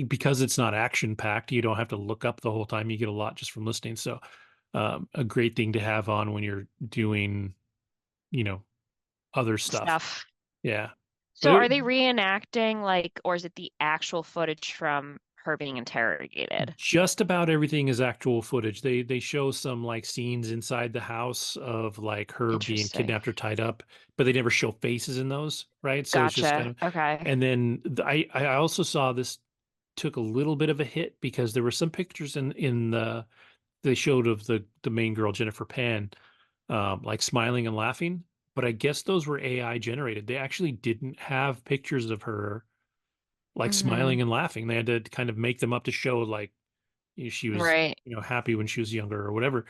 because it's not action packed, you don't have to look up the whole time. You get a lot just from listening. So a great thing to have on when you're doing, you know, other stuff. Stuff. Yeah. But So it, are they reenacting like, or is it the actual footage from her being interrogated? just about everything is actual footage. They show some like scenes inside the house of like her being Interesting. kidnapped or tied up, but they never show faces in those, right? So it's just kind Gotcha. of, Okay. and then I also saw this took a little bit of a hit because there were some pictures in the they showed of the main girl, Jennifer Pan, like smiling and laughing, but I guess those were AI generated. They actually didn't have pictures of her like Mm-hmm. smiling and laughing. They had to kind of make them up to show like she was, Right. happy when she was younger or whatever.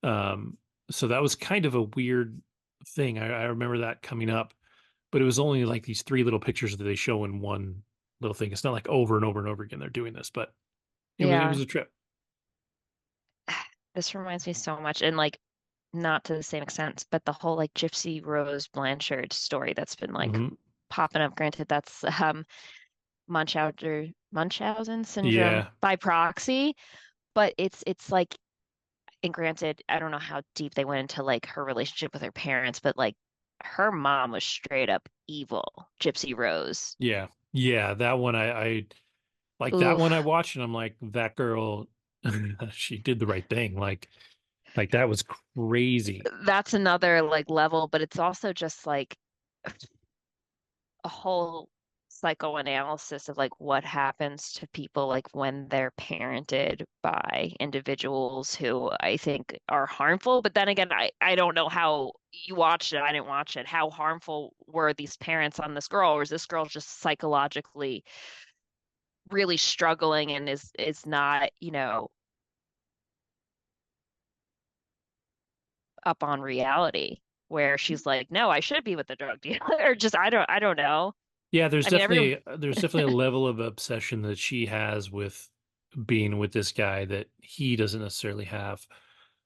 Um, so that was kind of a weird thing. I remember that coming up, but it was only like these three little pictures that they show in one little thing. It's not like over and over and over again they're doing this, but it was Yeah. a trip. This reminds me so much, and like not to the same extent, but the whole like Gypsy Rose Blanchard story that's been like Hmm. popping up. Granted, that's Munchausen syndrome Yeah. by proxy, but it's like, and granted, I don't know how deep they went into like her relationship with her parents, but like her mom was straight up evil, Gypsy Rose. Yeah. Yeah. That one I like that one I Oof. watched and I'm like, that girl, she did the right thing. Like that was crazy. That's another like level, but it's also just like a whole psychoanalysis of like what happens to people like when they're parented by individuals who I think are harmful. But then again, I don't know how you watched it. I didn't watch it. How harmful were these parents on this girl, or is this girl just psychologically really struggling and is not, up on reality where she's like, no, I should be with the drug dealer, or just I don't know. Yeah, I mean, everyone. there's definitely a level of obsession that she has with being with this guy that he doesn't necessarily have.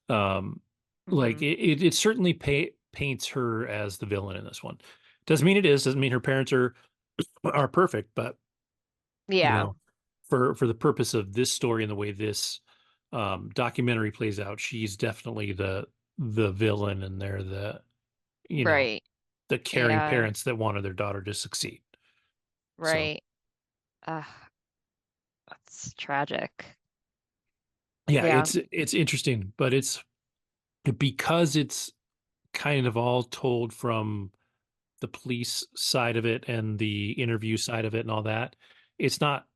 Um, like Mhm. it certainly paints her as the villain in this one. Doesn't mean it is, doesn't mean her parents are perfect, but you Yeah, know, for the purpose of this story and the way this documentary plays out, she's definitely the villain, and they're you know right. the caring Yeah, parents that wanted their daughter to succeed. So right. Uh, that's tragic. yeah, Yeah. it's interesting, but it's because it's kind of all told from the police side of it and the interview side of it and all that. It's not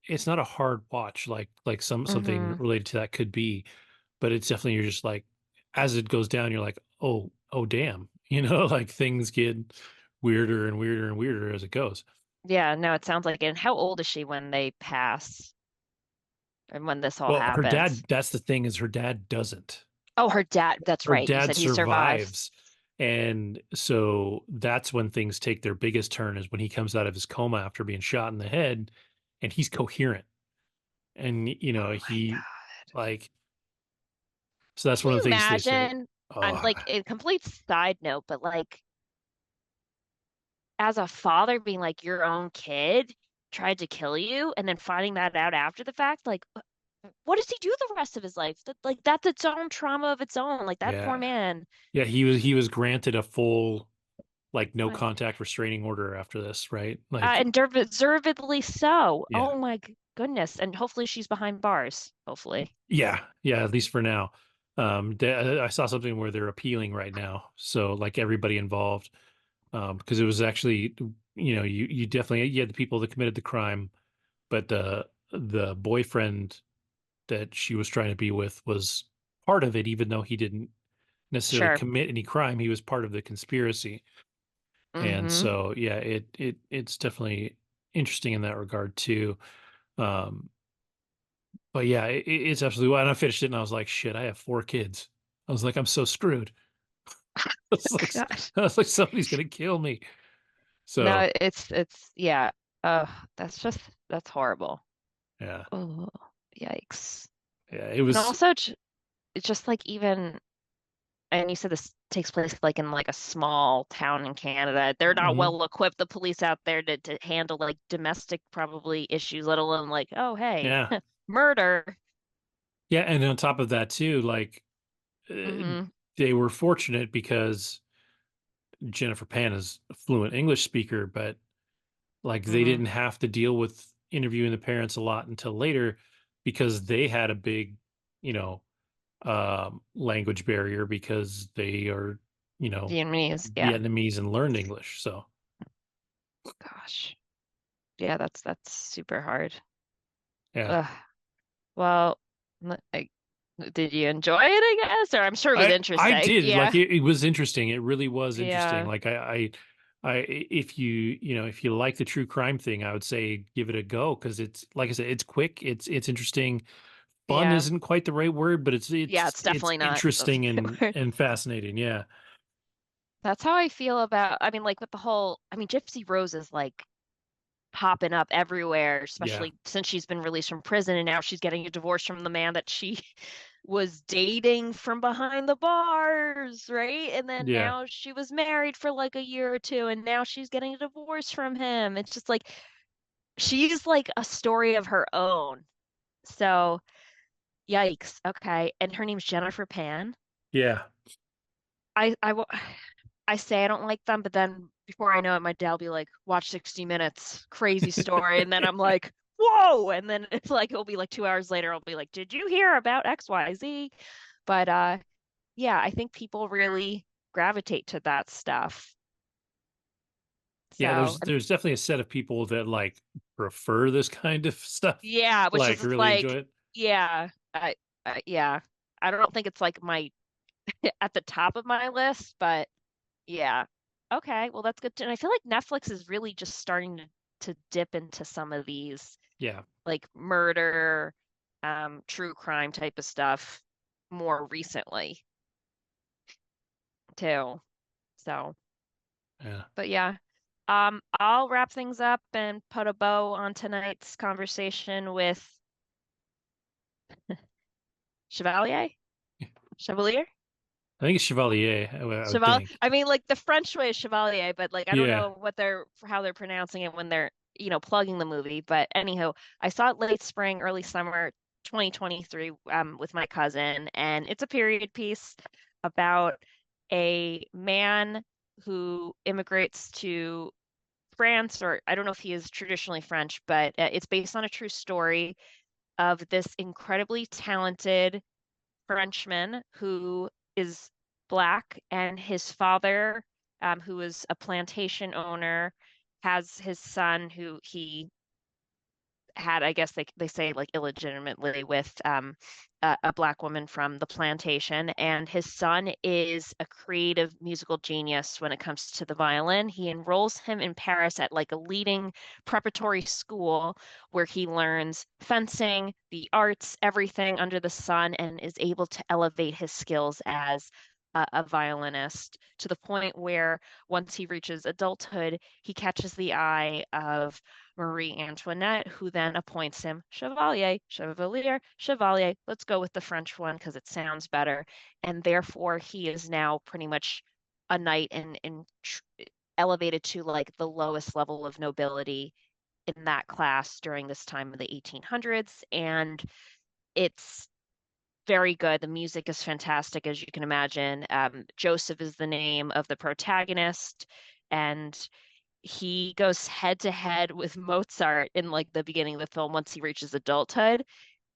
it's not a hard watch like something Hmm. related to that could be, but it's definitely you're just like as it goes down, you're like, oh damn, like things get weirder and weirder and weirder as it goes. Yeah, no, it sounds like it. And how old is she when they pass and when this all Well, her happens? dad, that's the thing is her dad doesn't. Oh, her dad. That's Her right. You dad said he survives. survives. And so that's when things take their biggest turn is when he comes out of his coma after being shot in the head and he's coherent. And, Oh my he God. like, so that's Can one of you the things they say. imagine? I'm Oh, like a complete side note, but like as a father being like your own kid tried to kill you and then finding that out after the fact, like what does he do the rest of his life? Like that's its own trauma of its own. Like that poor yeah. man. Yeah. He was granted a full, like, no Like contact restraining order after this, right? Like, and deservedly so. yeah. Oh my goodness. And hopefully she's behind bars. Hopefully. Yeah. Yeah. At least for now. I saw something where they're appealing right now. So, like, everybody involved, because it was actually, you definitely you had the people that committed the crime, but the boyfriend that she was trying to be with was part of it, even though he didn't necessarily Sure. commit any crime. He was part of the conspiracy. And Mm-hmm. so, yeah, it's definitely interesting in that regard too. Um, but yeah, it's absolutely wild. And I finished it and I was like, shit, I have 4 kids. I was like, I'm so screwed. It's like Gosh. I was like, somebody's gonna kill me. So No, it's yeah. Uh, that's horrible. yeah, Oh, yikes. yeah, it And was. also it's just like even and you said this takes place like in like a small town in Canada. They're not Mhm. well equipped, the police out there to handle like domestic probably issues, let alone like, oh hey, Yeah, murder. yeah, and on top of that too, like uh, Hmm. they were fortunate because Jennifer Pan is a fluent English speaker, but like they Hmm. didn't have to deal with interviewing the parents a lot until later because they had a big, you know, language barrier because they are, you know, Vietnamese, yeah. Vietnamese and learned English. So Gosh. Yeah, that's super hard. yeah, Ugh. Well, did you enjoy it, I guess? Or I'm sure it was I interesting. did like Yeah. it was interesting. It really was interesting. Yeah. Like if if you like the true crime thing, I would say give it a go because it's like I said, it's quick, it's interesting. Fun Yeah. isn't quite the right word, but Yeah, it's it's definitely not the interesting right word. and fascinating. Yeah. That's how I feel about, I mean, like with the whole, I mean, Gypsy Rose is like popping up everywhere, Yeah. especially since she's been released from prison and now she's getting a divorce from the man that she was dating from behind the bars, right? And then Yeah. now she was married for like a year or two and now she's getting a divorce from him. It's just like she's like a story of her own. So, yikes. Okay. And her name's Jennifer Pan. Yeah. I I w- I say I don't like them, but then before I know it, my dad will be like, "Watch 60 Minutes, crazy story," and then I'm like, "Whoa!" And then it's like it'll be like 2 hours later, I'll be like, "Did you hear about XYZ?" But yeah, I think people really gravitate to that stuff. Yeah, So there's definitely a set of people that like prefer this kind of stuff, yeah, which is like just really enjoy like it. yeah, yeah, I don't think it's like my at the top of my list, but yeah. Okay, well that's good to, and I feel like Netflix is really just starting to dip into some of these Yeah. like murder, true crime type of stuff more recently too. So, Yeah. but yeah. I'll wrap things up and put a bow on tonight's conversation with Chevalier? Chevalier? I think it's Chevalier, I would Cheval. think. I mean, like the French way is Chevalier, but like I don't Yeah. know what they're how they're pronouncing it when they're, plugging the movie. But anyhow, I saw it late spring, early summer 2023 with my cousin, and it's a period piece about a man who immigrates to France, or I don't know if he is traditionally French, but it's based on a true story of this incredibly talented Frenchman who is black, and his father, who is a plantation owner, has his son who he had, I guess they say like illegitimately with a black woman from the plantation. And his son is a creative musical genius when it comes to the violin. He enrolls him in Paris at like a leading preparatory school where he learns fencing, the arts, everything under the sun, and is able to elevate his skills as a violinist to the point where once he reaches adulthood, he catches the eye of Marie Antoinette, who then appoints him Chevalier, Chevalier, Chevalier. Let's go with the French one because it sounds better. And therefore, he is now pretty much a knight and elevated to like the lowest level of nobility in that class during this time of the 1800s. And it's very good. The music is fantastic, as you can imagine. Joseph is the name of the protagonist, and he goes head to head with Mozart in like the beginning of the film once he reaches adulthood.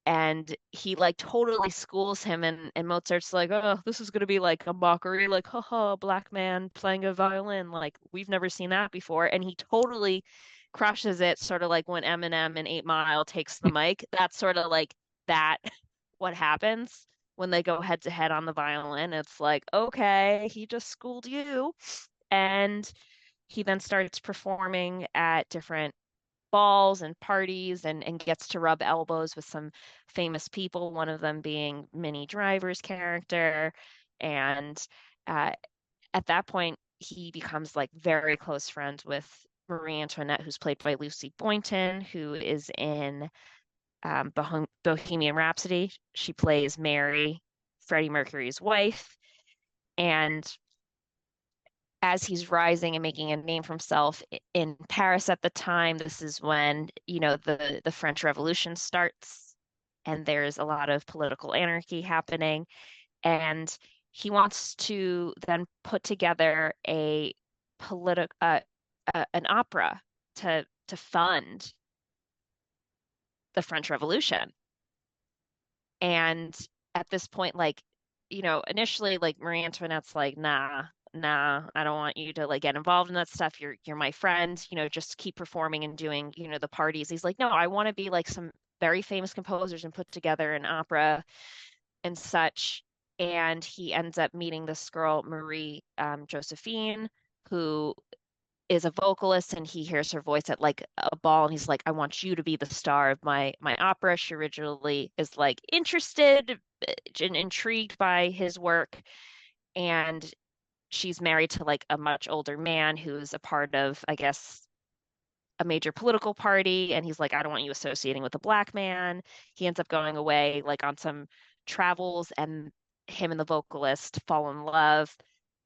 And he like totally schools him, and Mozart's like, oh, this is gonna be like a mockery, like, haha, black man playing a violin, like we've never seen that before. And he totally crushes it, sort of like when Eminem in 8 Mile takes the mic. That's sort of like that what happens when they go head to head on the violin. It's like, okay, he just schooled you. And he then starts performing at different balls and parties and gets to rub elbows with some famous people, one of them being Minnie Driver's character. And uh, at that point, he becomes like very close friends with Marie Antoinette, who's played by Lucy Boynton, who is in Bohemian Rhapsody. She plays Mary, Freddie Mercury's wife. And as he's rising and making a name for himself in Paris at the time, this is when, the French Revolution starts and there's a lot of political anarchy happening. And he wants to then put together an opera to fund the French Revolution. And at this point, like, initially, like Marie Antoinette's like, nah, I don't want you to like get involved in that stuff. You're my friend, just keep performing and doing, the parties. He's like, no, I want to be like some very famous composers and put together an opera and such. And he ends up meeting this girl, Marie Josephine, who is a vocalist, and he hears her voice at like a ball, and he's like, I want you to be the star of my opera. She originally is like interested and intrigued by his work, and she's married to like a much older man who's a part of, I guess, a major political party, and he's like, I don't want you associating with a black man. He ends up going away like on some travels, and him and the vocalist fall in love,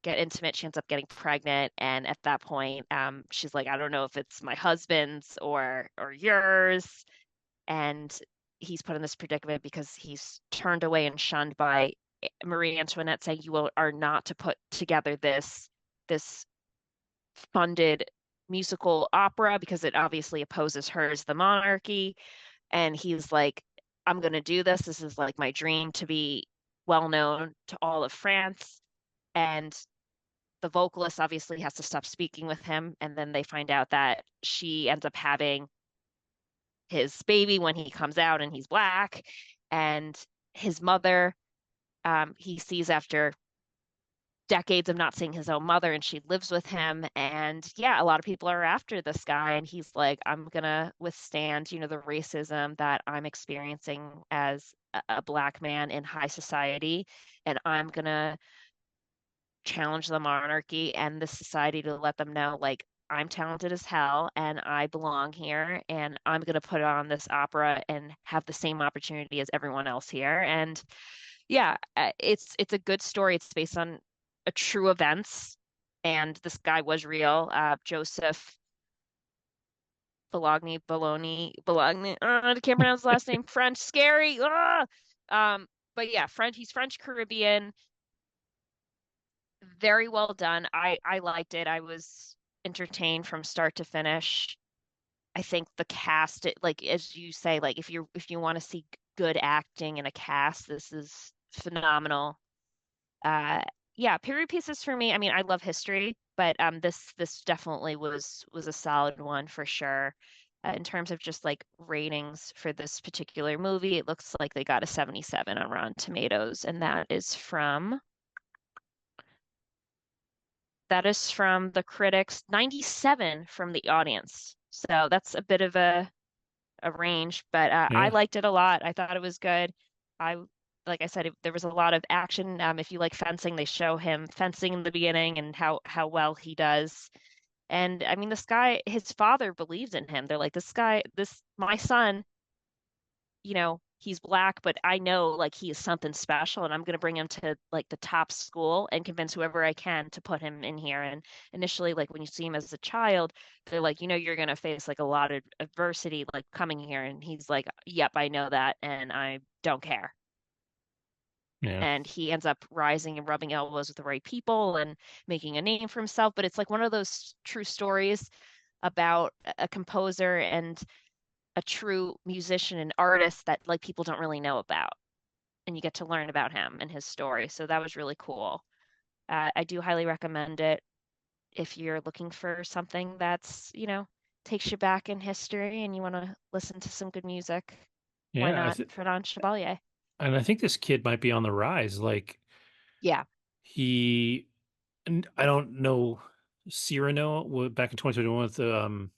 get intimate. She ends up getting pregnant, and at that point, she's like, I don't know if it's my husband's or yours. And he's put in this predicament because he's turned away and shunned by Marie Antoinette, saying you are not to put together this funded musical opera because it obviously opposes her as the monarchy. And he's like, I'm going to do this. This is like my dream to be well known to all of France. And the vocalist obviously has to stop speaking with him. And then they find out that she ends up having his baby when he comes out, and he's black. And his mother, he sees after decades of not seeing his own mother, and she lives with him. And yeah, a lot of people are after this guy, and he's like, I'm gonna withstand, the racism that I'm experiencing as a black man in high society, and I'm gonna challenge the monarchy and the society to let them know, like, I'm talented as hell and I belong here, and I'm going to put on this opera and have the same opportunity as everyone else here. And yeah, it's a good story. It's based on a true events, and this guy was real. Joseph Bologna. I can't pronounce his last name. French, scary. But yeah, he's French Caribbean. Very well done. I liked it. I was entertained from start to finish. I think the cast, like as you say, like if you want to see good acting in a cast, this is phenomenal. Yeah, period pieces for me. I mean, I love history, but this definitely was a solid one for sure. In terms of just like ratings for this particular movie, it looks like they got a 77 on Rotten Tomatoes, and that is from the critics, 97 from the audience. So that's a bit of a range, but I liked it a lot. I thought it was good. Like I said, there was a lot of action. If you like fencing, they show him fencing in the beginning and how well he does. And I mean, this guy, his father believes in him. They're like, my son, he's black, but I know like he is something special, and I'm going to bring him to like the top school and convince whoever I can to put him in here. And initially, like when you see him as a child, they're like, you're going to face like a lot of adversity like coming here. And he's like, yep, I know that, and I don't care. Yeah. And he ends up rising and rubbing elbows with the right people and making a name for himself. But it's like one of those true stories about a composer and a true musician and artist that like people don't really know about, and you get to learn about him and his story. So that was really cool. I do highly recommend it if you're looking for something that's, takes you back in history and you want to listen to some good music. Why Yeah, not put on Chevalier? And I think this kid might be on the rise. Like Yeah. he, and I don't know Cyrano back in 2021 with um,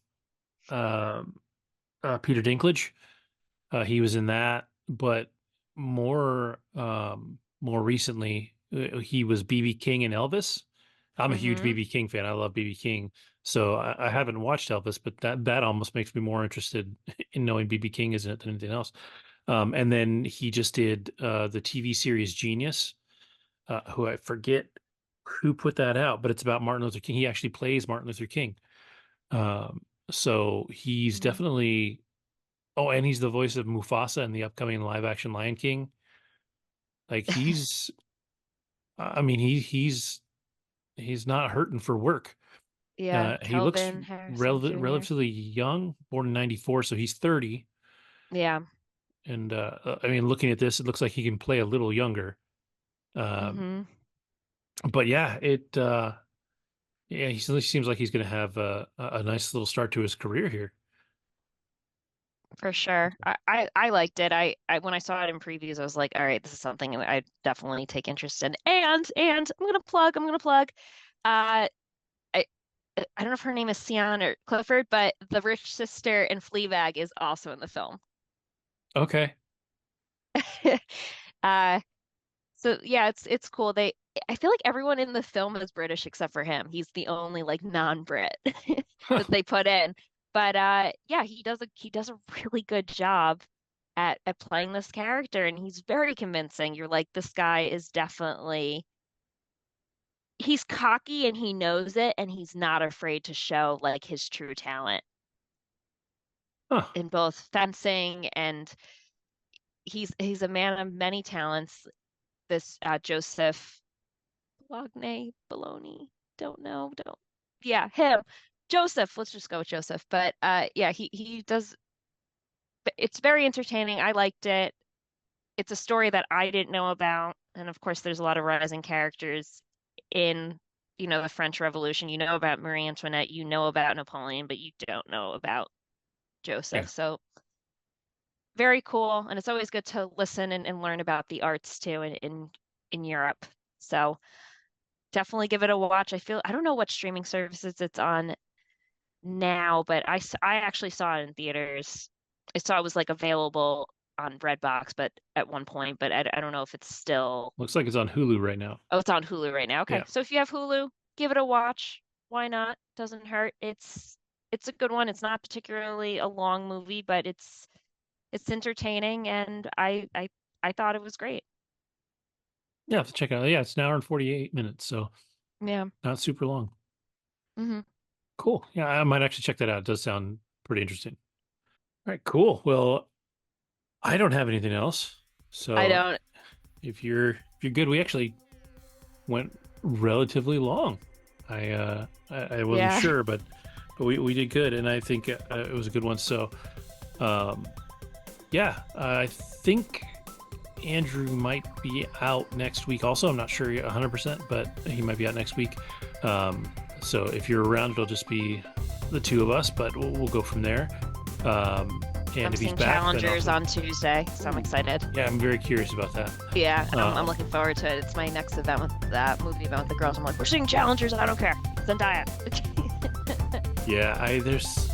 Peter Dinklage. He was in that, but more recently, he was BB King and Elvis. I'm a huge Mm-hmm. BB King fan. I love BB King. So I haven't watched Elvis, but that almost makes me more interested in knowing BB King isn't it than anything else. And then he just did the TV series Genius, who I forget who put that out, but it's about Martin Luther King. He actually plays Martin Luther King. Um, so he's Mm-hmm. definitely. Oh, and he's the voice of Mufasa in the upcoming live action Lion King. Like I mean, he's not hurting for work. Yeah. He looks Kelvin Harrison Jr. relatively young, born in '94, so he's 30. Yeah. And I mean, looking at this, it looks like he can play a little younger. Um, Mm-hmm. but yeah, he seems like he's going to have a nice little start to his career here. For sure. I liked it. I when I saw it in previews, I was like, all right, this is something that I definitely take interest in. And I'm gonna plug. Uh I I don't know if her name is Sion or Clifford, but the rich sister in Fleabag is also in the film. Okay. Uh so yeah, it's cool. I feel like everyone in the film is British except for him. He's the only like non-Brit Huh. that they put in. But yeah, he does a really good job at playing this character, and he's very convincing. You're like, this guy is definitely he's cocky and he knows it, and he's not afraid to show like his true talent Huh. in both fencing and he's a man of many talents. This Joseph Bologna, don't know, don't yeah, him. Joseph, let's just go with Joseph. But yeah, he does it's very entertaining. I liked it. It's a story that I didn't know about. And of course, there's a lot of rising characters in, the French Revolution. You know about Marie Antoinette, you know about Napoleon, but you don't know about Yeah. Joseph. So very cool. And it's always good to listen and learn about the arts too in Europe. So definitely give it a watch. I don't know what streaming services it's on now, but I actually saw it in theaters. I saw it was like available on Redbox, but at one point, but I don't know if it's still. Looks like it's on Hulu right now. Oh, it's on Hulu right now. Okay, Yeah. so if you have Hulu, give it a watch. Why not? Doesn't hurt. It's a good one. It's not particularly a long movie, but it's entertaining, and I thought it was great. Yeah, have to check it out. Yeah, it's an hour and 48 minutes, so Yeah. not super long. Hmm. Cool. Yeah, I might actually check that out. It does sound pretty interesting. All right, cool. Well, I don't have anything else. I So don't. if you're good, we actually went relatively long. I wasn't Yeah. sure, but we did good, and I think it was a good one. So, um, yeah, I think Andrew might be out next week. Also, I'm not sure 100%, but he might be out next week. So if you're around, it'll just be the two of us, but we'll go from there. And I'm if he's seeing back, then Challengers on Tuesday, so I'm excited. yeah, I'm very curious about that. Yeah, I'm Um, looking forward to it. It's my next event with that movie event with the girls. I'm like, we're seeing Challengers. I don't care. Zendaya. Yeah, there's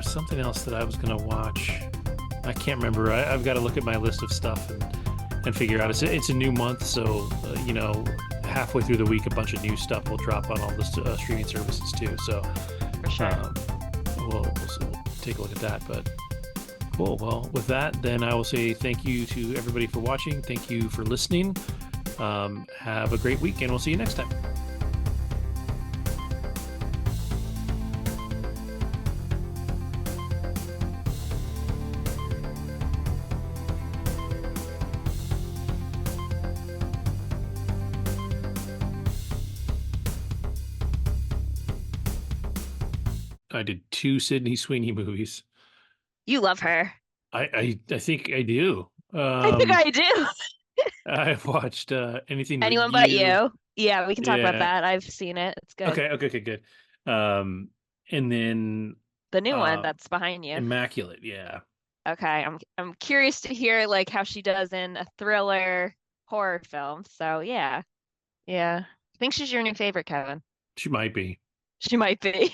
something else that I was gonna watch. I can't remember. I've got to look at my list of stuff and figure out. It's a new month, so halfway through the week, a bunch of new stuff will drop on all the streaming services too. So For sure. we'll take a look at that. But cool. Well, with that, then I will say thank you to everybody for watching. Thank you for listening. Have a great week, and we'll see you next time. I did 2 Sydney Sweeney movies. You love her. I think I do. I think I do. I've watched Anything But Anyone but You. you. Yeah, we can talk about Yeah. that. I've seen it. It's good. Okay, good. And then The new one that's behind you. Immaculate, yeah. Okay, I'm curious to hear like how she does in a thriller horror film. So yeah. Yeah. I think she's your new favorite, Kevin. She might be. She might be.